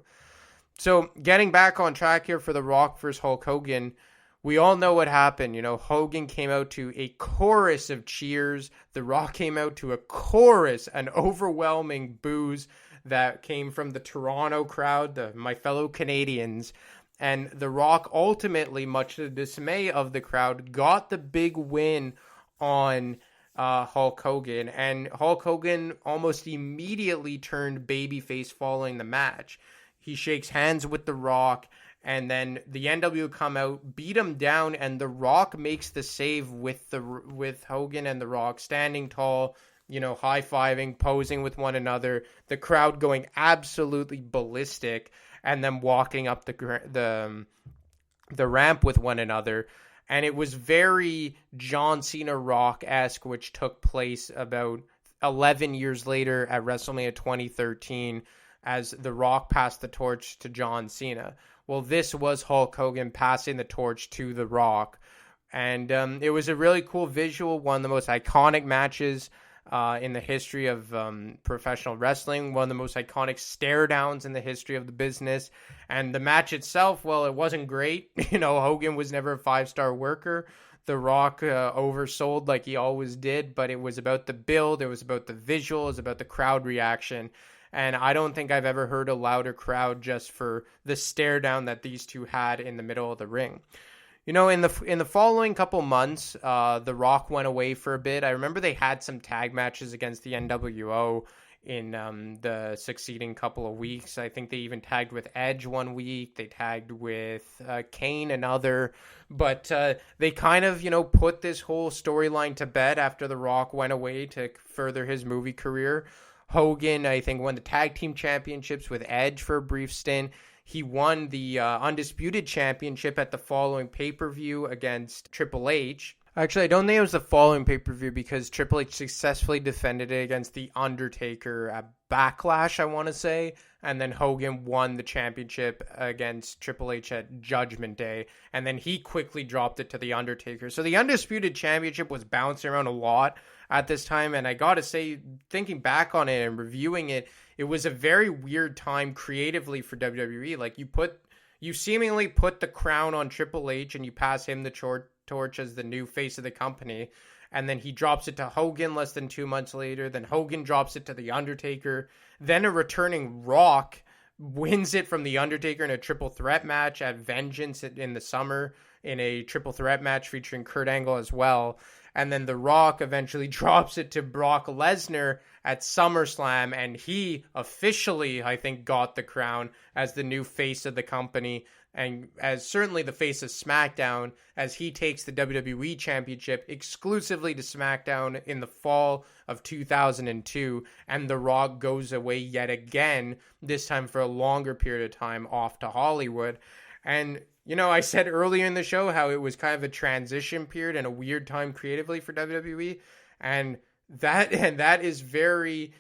So getting back on track here for The Rock versus Hulk Hogan, we all know what happened. Hogan came out to a chorus of cheers. The Rock came out to a chorus, an overwhelming boos that came from the Toronto crowd, my fellow Canadians. And The Rock ultimately, much to the dismay of the crowd, got the big win on Hulk Hogan. And Hulk Hogan almost immediately turned babyface following the match. He shakes hands with The Rock, and then the NWO come out, beat him down, and The Rock makes the save with Hogan and The Rock standing tall, high-fiving, posing with one another, the crowd going absolutely ballistic, and then walking up the ramp with one another. And it was very John Cena Rock-esque, which took place about 11 years later at WrestleMania 2013, as The Rock passed the torch to John Cena. Well, this was Hulk Hogan passing the torch to The Rock. And it was a really cool visual, one of the most iconic matches in the history of professional wrestling, one of the most iconic stare downs in the history of the business. And the match itself, well, it wasn't great. Hogan was never a 5-star worker. The Rock oversold like he always did, but it was about the build, it was about the visual, it was about the crowd reaction. And I don't think I've ever heard a louder crowd just for the stare down that these two had in the middle of the ring. In the following couple months, The Rock went away for a bit. I remember they had some tag matches against the NWO in the succeeding couple of weeks. I think they even tagged with Edge one week. They tagged with Kane another. But they kind of, put this whole storyline to bed after The Rock went away to further his movie career. Hogan, I think, won the tag team championships with Edge for a brief stint. He won the Undisputed Championship at the following pay-per-view against Triple H. Actually, I don't think it was the following pay-per-view because Triple H successfully defended it against The Undertaker at Backlash, I want to say. And then Hogan won the championship against Triple H at Judgment Day. And then he quickly dropped it to The Undertaker. So the Undisputed Championship was bouncing around a lot at this time. And I got to say, thinking back on it and reviewing it, it was a very weird time creatively for WWE. Like you seemingly put the crown on Triple H and you pass him the torch as the new face of the company. And then he drops it to Hogan less than 2 months later. Then Hogan drops it to The Undertaker. Then a returning Rock wins it from The Undertaker in a triple threat match at Vengeance in the summer, in a triple threat match featuring Kurt Angle as well. And then The Rock eventually drops it to Brock Lesnar at SummerSlam. And he officially, I think, got the crown as the new face of the company. And as certainly the face of SmackDown, as he takes the WWE Championship exclusively to SmackDown in the fall of 2002, and The Rock goes away yet again, this time for a longer period of time off to Hollywood. And, I said earlier in the show how it was kind of a transition period and a weird time creatively for WWE, and that is very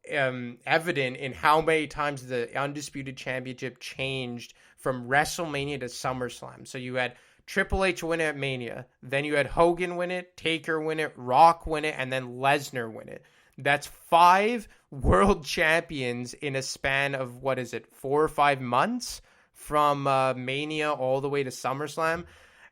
evident in how many times the Undisputed Championship changed from WrestleMania to SummerSlam. So you had Triple H win it at Mania, then you had Hogan win it, Taker win it, Rock win it, and then Lesnar win it. That's 5 world champions in a span of, 4 or 5 months from Mania all the way to SummerSlam.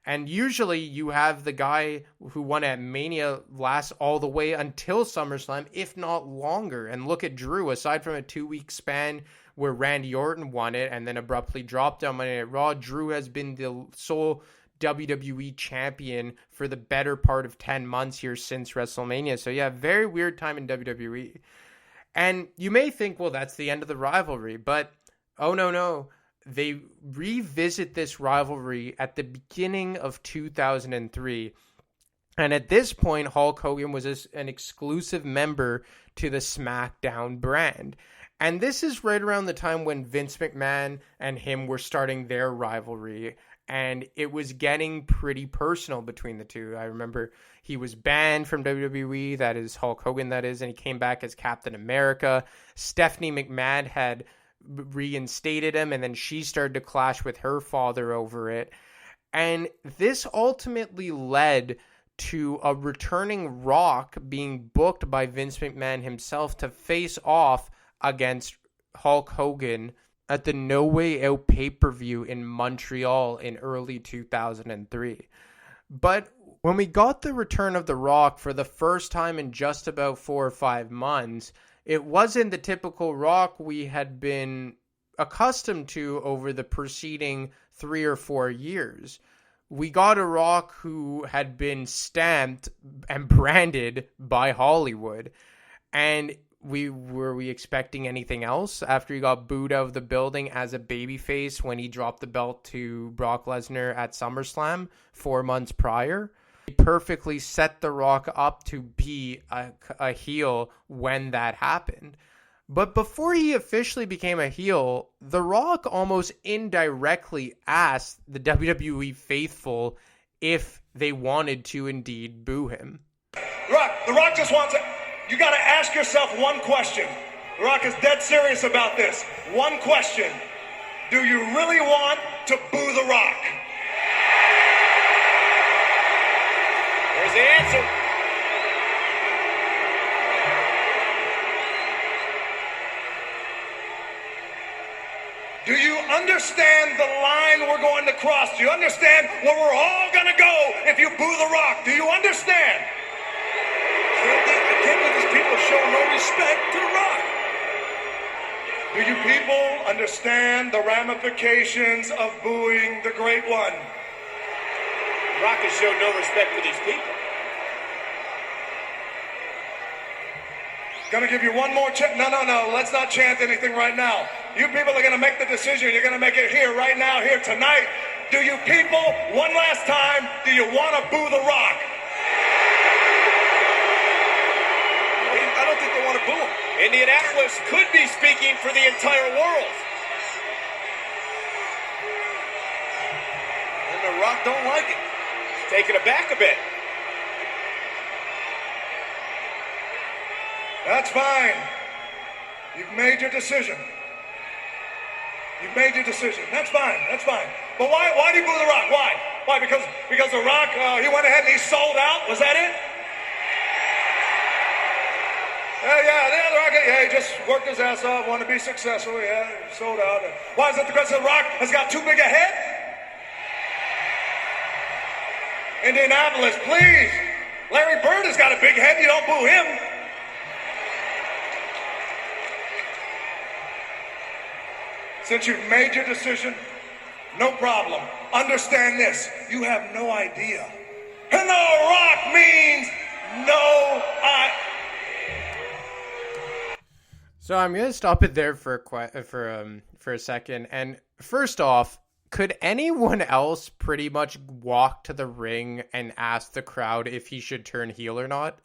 And usually you have the guy who won at Mania last all the way until SummerSlam, if not longer. And look at Drew, aside from a 2-week span where Randy Orton won it and then abruptly dropped on Monday Night Raw, Drew has been the sole WWE champion for the better part of 10 months here since WrestleMania. So yeah, very weird time in WWE. And you may think, well, that's the end of the rivalry. But, oh no. They revisit this rivalry at the beginning of 2003. And at this point, Hulk Hogan was an exclusive member to the SmackDown brand. And this is right around the time when Vince McMahon and him were starting their rivalry. and it was getting pretty personal between the two. I remember he was banned from WWE, that is Hulk Hogan, that is, and he came back as Captain America. Stephanie McMahon had reinstated him, and then she started to clash with her father over it. And this ultimately led to a returning Rock being booked by Vince McMahon himself to face off against Hulk Hogan at the No Way Out pay-per-view in Montreal in early 2003. But when we got the return of The Rock for the first time in just about 4 or 5 months, it wasn't the typical Rock we had been accustomed to over the preceding 3 or 4 years. We got a Rock who had been stamped and branded by Hollywood. And were we expecting anything else after he got booed out of the building as a babyface when he dropped the belt to Brock Lesnar at SummerSlam 4 months prior? He perfectly set The Rock up to be a heel when that happened. But before he officially became a heel, The Rock almost indirectly asked the WWE faithful if they wanted to indeed boo him. The Rock just wants it. You got to ask yourself one question. The Rock is dead serious about this. One question. Do you really want to boo The Rock? There's the answer. Do you understand the line we're going to cross? Do you understand where we're all going to go if you boo The Rock? Do you understand? I can't believe these people show no respect to The Rock. Do you people understand the ramifications of booing the Great One? The Rock has shown no respect for these people. Gonna give you one more chance. No. Let's not chant anything right now. You people are gonna make the decision. You're gonna make it here, right now, here, tonight. Do you people, one last time, do you want to boo The Rock? I don't think they want to boo him. Indianapolis could be speaking for the entire world. And The Rock don't like it. He's taken aback a bit. That's fine. You've made your decision. You've made your decision. That's fine. But why do you boo The Rock? Why? Because The Rock, he went ahead and he sold out? Was that it? The Rock, he just worked his ass off, wanted to be successful, sold out. Why is it because The Rock has got too big a head? Indianapolis, please. Larry Bird has got a big head, you don't boo him. Since you've made your decision, no problem. Understand this, you have no idea. And The Rock means no idea. So I'm going to stop it there for a second. And first off, could anyone else pretty much walk to the ring and ask the crowd if he should turn heel or not?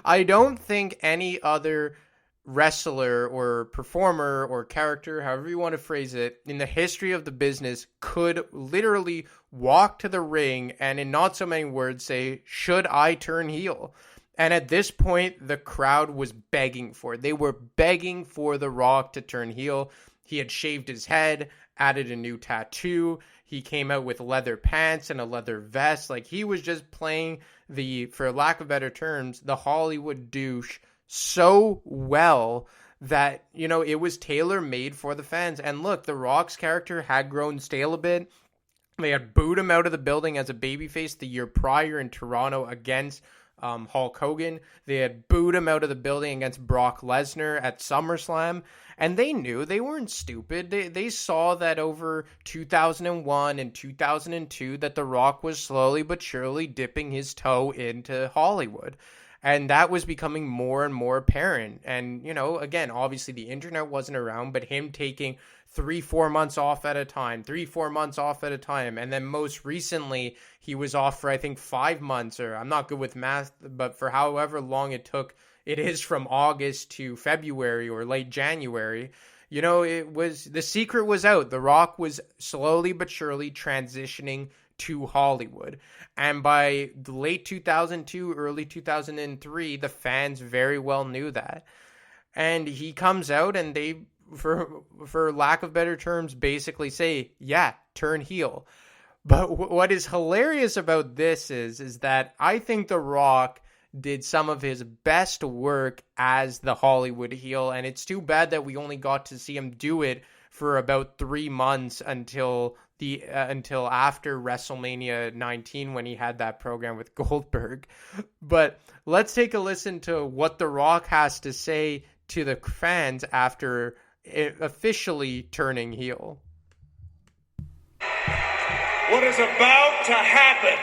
I don't think any other wrestler or performer or character, however you want to phrase it, in the history of the business could literally walk to the ring and in not so many words say, should I turn heel? And at this point, the crowd was begging for it. They were begging for The Rock to turn heel. He had shaved his head, added a new tattoo. He came out with leather pants and a leather vest. Like, he was just playing for lack of better terms, the Hollywood douche so well that, it was tailor-made for the fans. And look, The Rock's character had grown stale a bit. They had booed him out of the building as a babyface the year prior in Toronto against Hulk Hogan. They had booed him out of the building against Brock Lesnar at SummerSlam. And they knew, they weren't stupid. They saw that over 2001 and 2002 that The Rock was slowly but surely dipping his toe into Hollywood. And that was becoming more and more apparent. And, again, obviously the internet wasn't around, but him taking 3-4 months off at a time, 3-4 months off at a time. And then most recently, he was off for, I think, 5 months, or I'm not good with math, but for however long it took, it is from August to February or late January. the secret was out. The Rock was slowly but surely transitioning to Hollywood. And by the late 2002, early 2003, the fans very well knew that. And he comes out and they, for lack of better terms, basically say, yeah, turn heel. But what is hilarious about this is that I think The Rock did some of his best work as the Hollywood heel, and it's too bad that we only got to see him do it for about 3 months until after WrestleMania 19 when he had that program with Goldberg. But let's take a listen to what The Rock has to say to the fans after officially turning heel. What is about to happen?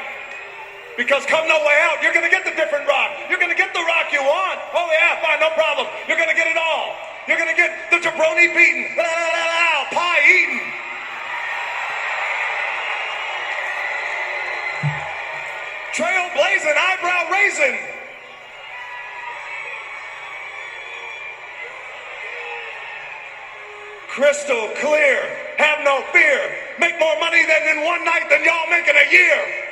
Because come No Way Out, you're going to get the different Rock. You're going to get the Rock you want. Oh yeah, fine, no problem. You're going to get it all. You're going to get the jabroni beaten, pie eaten. Trailblazing, eyebrow raising. Crystal clear, have no fear. Make more money than in one night than y'all make in a year.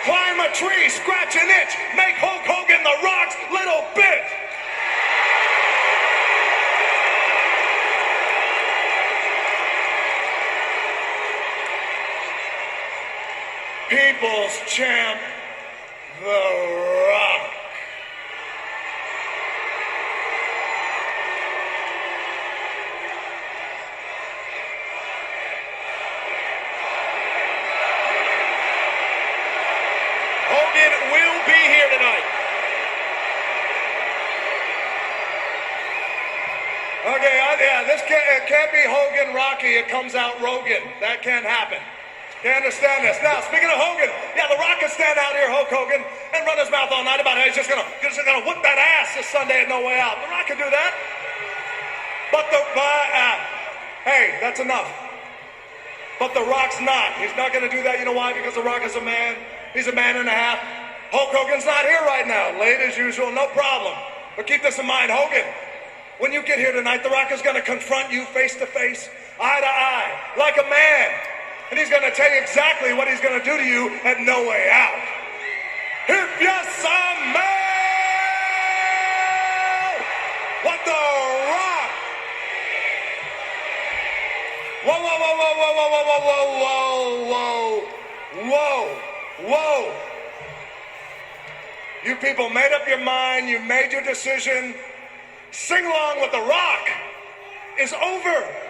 Climb a tree, scratch an itch, make Hulk Hogan the Rock's little bitch. People's champ, The Rock. Hogan will be here tonight. Okay, this can't be Hogan Rocky. It comes out Rogan. That can't happen. You understand this? Now, speaking of Hogan, The Rock can stand out here, Hulk Hogan, and run his mouth all night about how he's just gonna whip that ass this Sunday at No Way Out. The Rock can do that. But hey, that's enough. But The Rock's not. He's not gonna do that. You know why? Because The Rock is a man. He's a man and a half. Hulk Hogan's not here right now. Late as usual, no problem. But keep this in mind, Hogan. When you get here tonight, The Rock is gonna confront you face to face, eye to eye, like a man. And he's going to tell you exactly what he's going to do to you at No Way Out. If you smell what The Rock. Whoa, whoa, whoa, whoa, whoa, whoa, whoa, whoa, whoa, whoa, whoa. You people made up your mind. You made your decision. Sing along with The Rock is over.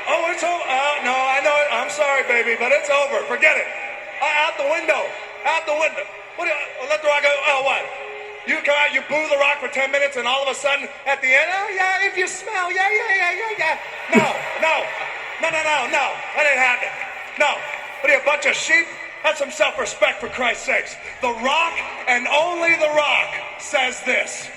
Oh, it's over. No, I know it. I'm sorry, baby, but it's over. Forget it. Out the window. Out the window. What do you, let The Rock go? Oh, what? You come out, you boo The Rock for 10 minutes, and all of a sudden, at the end, oh, yeah, if you smell, yeah. No. That ain't happening. No. What are you, a bunch of sheep? Have some self-respect, for Christ's sakes. The Rock, and only The Rock, says this.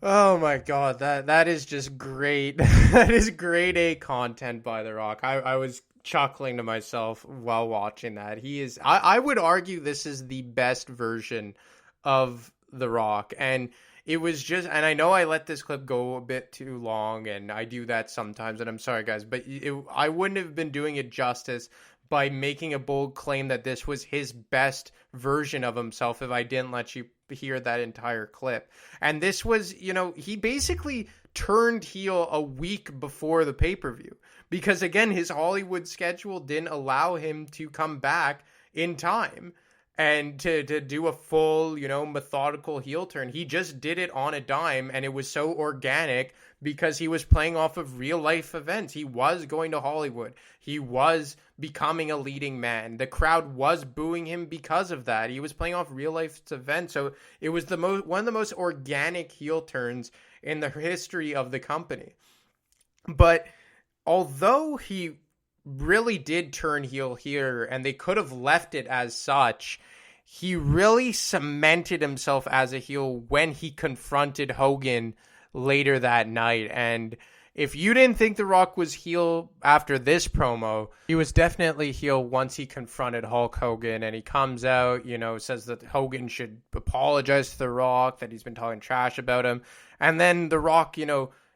Oh my god, that is just great. That is grade A content by The Rock. I was chuckling to myself while watching that. I would argue this is the best version of The Rock. And it was just, and I know I let this clip go a bit too long, and I do that sometimes, and I'm sorry guys, but I wouldn't have been doing it justice by making a bold claim that this was his best version of himself if I didn't let you hear that entire clip. And this was, he basically turned heel a week before the pay-per-view because, again, his Hollywood schedule didn't allow him to come back in time and to do a full, methodical heel turn. He just did it on a dime, and it was so organic because he was playing off of real life events. He was going to Hollywood. He was becoming a leading man. The crowd was booing him because of that. He was playing off real life events. So it was one of the most organic heel turns in the history of the company. But although he really did turn heel here, and they could have left it as such, he really cemented himself as a heel when he confronted Hogan later that night. And if you didn't think The Rock was heel after this promo, he was definitely heel once he confronted Hulk Hogan, and he comes out, says that Hogan should apologize to The Rock, that he's been talking trash about him. And then The Rock,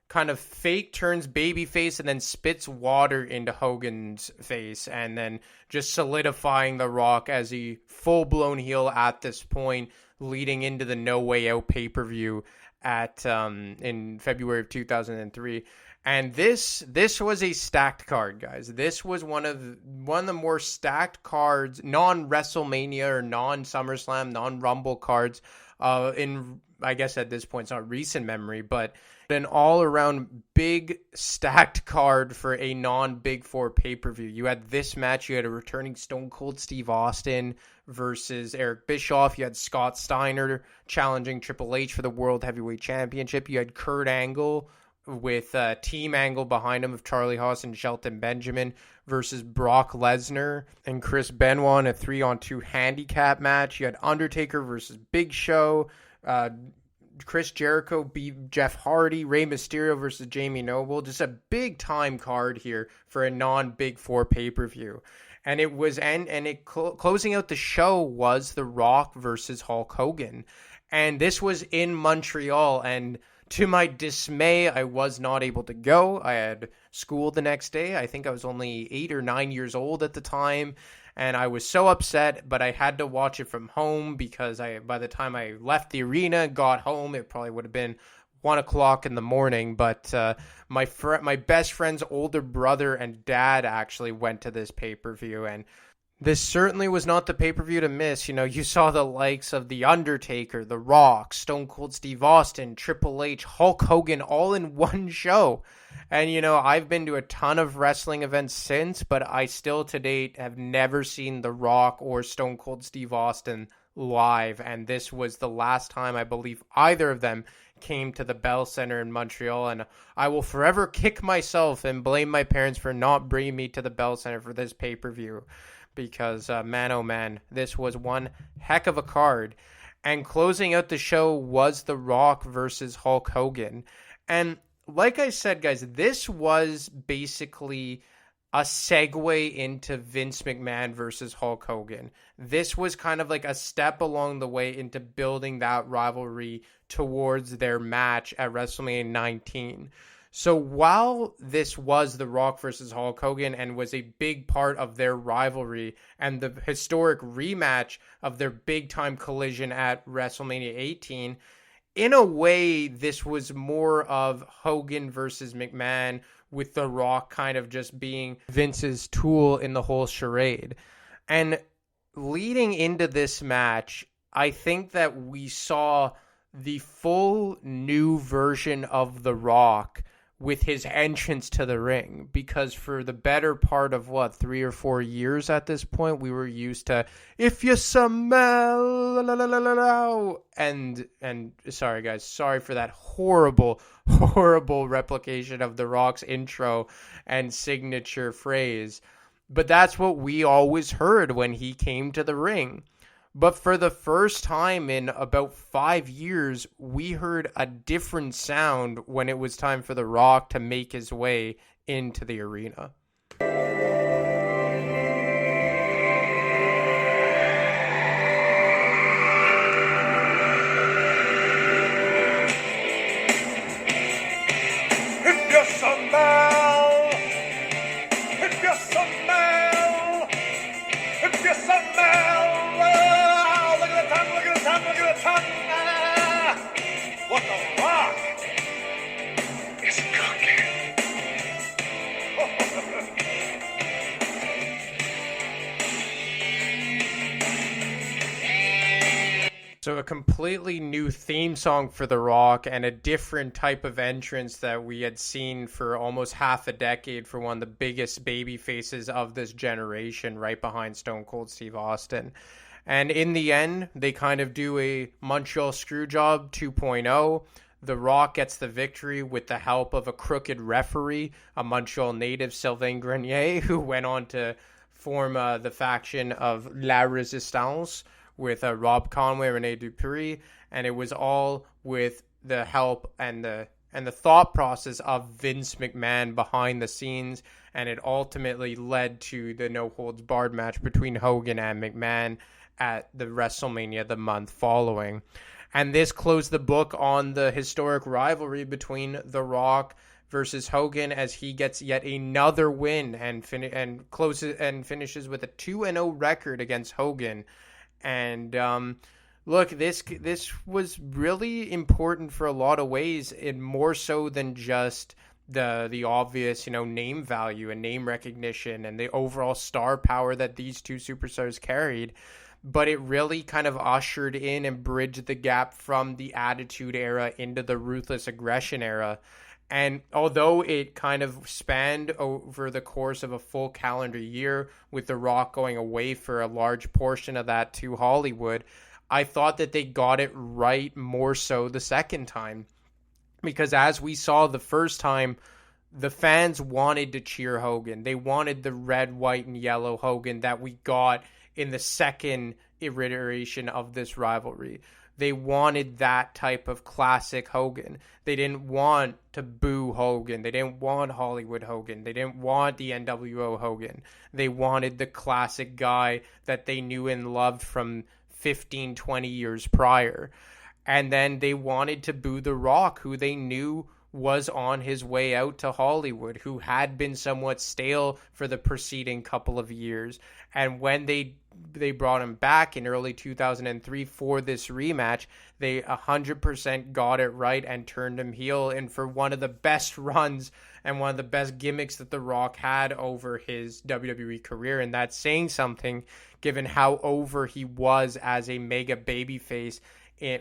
kind of fake turns babyface and then spits water into Hogan's face, and then just solidifying The Rock as a full-blown heel at this point, leading into the No Way Out pay-per-view in February of 2003. And this was a stacked card, guys. This was one of the more stacked cards, non-WrestleMania or non-SummerSlam, non-Rumble cards in, I guess at this point, it's not recent memory, but an all-around big stacked card for a non-Big Four pay-per-view. You had this match. You had a returning Stone Cold Steve Austin versus Eric Bischoff. You had Scott Steiner challenging Triple H for the World Heavyweight Championship. You had Kurt Angle with Team Angle behind him of Charlie Haas and Shelton Benjamin versus Brock Lesnar and Chris Benoit in a 3-on-2 handicap match. You had Undertaker versus Big Show. Chris Jericho beat Jeff Hardy. Rey Mysterio versus Jamie Noble. Just a big time card here for a non-Big Four pay-per-view. And it was closing out the show was The Rock versus Hulk Hogan. And this was in Montreal, and to my dismay, I was not able to go. I had school the next day. I think I was only 8 or 9 years old at the time, and I was so upset, but I had to watch it from home because by the time I left the arena, got home, it probably would have been 1 o'clock in the morning. But my best friend's older brother and dad actually went to this pay-per-view, and this certainly was not the pay-per-view to miss. You saw the likes of The Undertaker, The Rock, Stone Cold Steve Austin, Triple H, Hulk Hogan, all in one show. And, I've been to a ton of wrestling events since, but I still to date have never seen The Rock or Stone Cold Steve Austin live. And this was the last time I believe either of them came to the Bell Center in Montreal. And I will forever kick myself and blame my parents for not bringing me to the Bell Center for this pay-per-view. Because, man, oh man, this was one heck of a card. And closing out the show was The Rock versus Hulk Hogan. And like I said, guys, this was basically a segue into Vince McMahon versus Hulk Hogan. This was kind of like a step along the way into building that rivalry towards their match at WrestleMania 19. So while this was The Rock versus Hulk Hogan and was a big part of their rivalry and the historic rematch of their big-time collision at WrestleMania 18, in a way, this was more of Hogan versus McMahon, with The Rock kind of just being Vince's tool in the whole charade. And leading into this match, I think that we saw the full new version of The Rock with his entrance to the ring, because for the better part of 3 or 4 years at this point, we were used to "if you smell," and sorry guys, sorry for that horrible replication of The Rock's intro and signature phrase, but that's what we always heard when he came to the ring. But for the first time in about 5 years, we heard a different sound when it was time for The Rock to make his way into the arena. If you smell, if you smell, if you smell. Look at the tongue, look at the tongue, look at the tongue. What The Rock is cooking. So a completely new theme song for The Rock and a different type of entrance that we had seen for almost half a decade for one of the biggest baby faces of this generation, right behind Stone Cold Steve Austin. And in the end, they kind of do a Montreal Screwjob 2.0. The Rock gets the victory with the help of a crooked referee, a Montreal native, Sylvain Grenier, who went on to form the faction of La Resistance with Rob Conway, Rene Dupree, and it was all with the help and and the thought process of Vince McMahon behind the scenes, and it ultimately led to the no-holds-barred match between Hogan and McMahon at the WrestleMania the month following. And this closed the book on the historic rivalry between The Rock versus Hogan, as he gets yet another win and finishes with a 2-0 record against Hogan. And look, this was really important for a lot of ways, and more so than just the obvious, name value and name recognition and the overall star power that these two superstars carried. But it really kind of ushered in and bridged the gap from the Attitude Era into the Ruthless Aggression Era. And although it kind of spanned over the course of a full calendar year, with The Rock going away for a large portion of that to Hollywood, I thought that they got it right more so the second time. Because as we saw the first time, the fans wanted to cheer Hogan. They wanted the red, white, and yellow Hogan that we got in the second iteration of this rivalry. They wanted that type of classic Hogan. They didn't want to boo Hogan. They didn't want Hollywood Hogan. They didn't want the NWO Hogan. They wanted the classic guy that they knew and loved from 15, 20 years prior. And then they wanted to boo The Rock, who they knew was on his way out to Hollywood, who had been somewhat stale for the preceding couple of years. And when they brought him back in early 2003 for this rematch, they 100% got it right and turned him heel. And for one of the best runs and one of the best gimmicks that The Rock had over his WWE career. And that's saying something, given how over he was as a mega babyface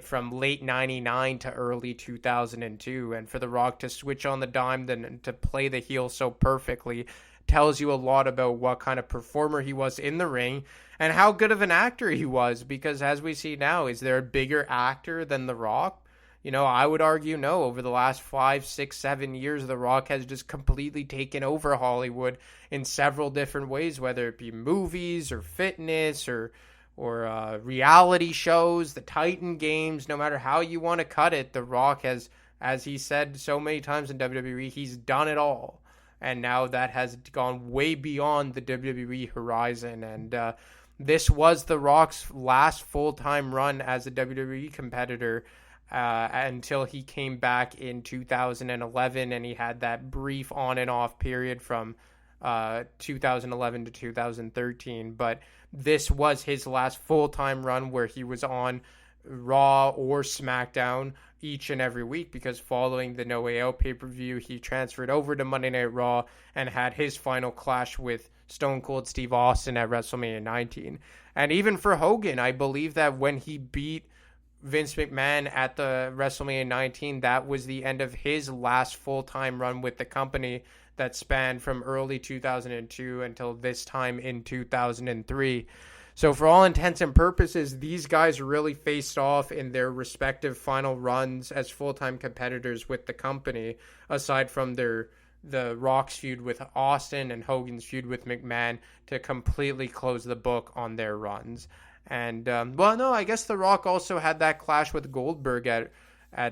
from late 99 to early 2002. And for The Rock to switch on the dime, then to play the heel so perfectly, tells you a lot about what kind of performer he was in the ring and how good of an actor he was. Because as we see now, is there a bigger actor than The Rock? I would argue no. Over the last 5, 6, 7 years, The Rock has just completely taken over Hollywood in several different ways, whether it be movies or fitness or reality shows, the Titan games. No matter how you want to cut it, The Rock has, as he said so many times in WWE, he's done it all. And now that has gone way beyond the WWE horizon. And this was The Rock's last full-time run as a WWE competitor until he came back in 2011, and he had that brief on and off period from 2011 to 2013. But this was his last full-time run where he was on Raw or SmackDown each and every week, because following the No Way Out pay-per-view, he transferred over to Monday Night Raw and had his final clash with Stone Cold Steve Austin at WrestleMania 19. And even for Hogan, I believe that when he beat Vince McMahon at the WrestleMania 19, that was the end of his last full-time run with the company that spanned from early 2002 until this time in 2003. So for all intents and purposes, these guys really faced off in their respective final runs as full-time competitors with the company, aside from the Rock's feud with Austin and Hogan's feud with McMahon, to completely close the book on their runs. And, I guess The Rock also had that clash with Goldberg at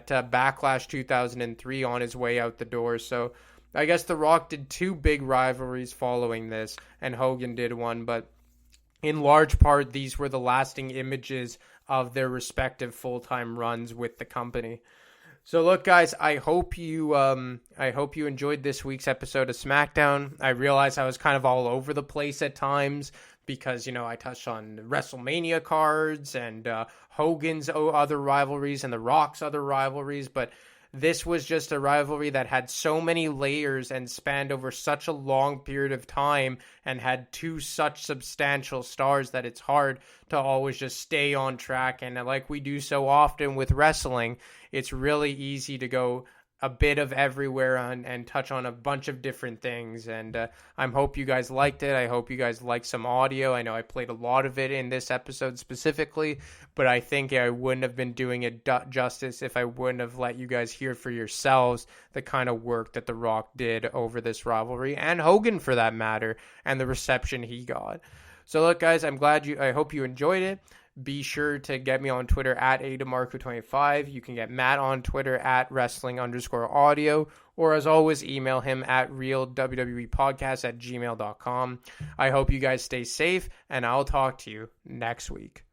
Backlash 2003 on his way out the door. So I guess The Rock did two big rivalries following this, and Hogan did one, but in large part, these were the lasting images of their respective full-time runs with the company. So look, guys, I hope you enjoyed this week's episode of SmackDown. I realize I was kind of all over the place at times because, I touched on WrestleMania cards and Hogan's other rivalries and The Rock's other rivalries, but this was just a rivalry that had so many layers and spanned over such a long period of time and had two such substantial stars that it's hard to always just stay on track. And like we do so often with wrestling, it's really easy to go a bit of everywhere and touch on a bunch of different things. And I hope you guys liked it. I hope you guys liked some audio. I know I played a lot of it in this episode specifically, but I think I wouldn't have been doing it justice if I wouldn't have let you guys hear for yourselves the kind of work that The Rock did over this rivalry, and Hogan for that matter, and the reception he got. So look, guys, I hope you enjoyed it. Be sure to get me on Twitter at ADemarco25. You can get Matt on Twitter at wrestling_audio, or as always, email him at realwwepodcast@gmail.com. I hope you guys stay safe, and I'll talk to you next week.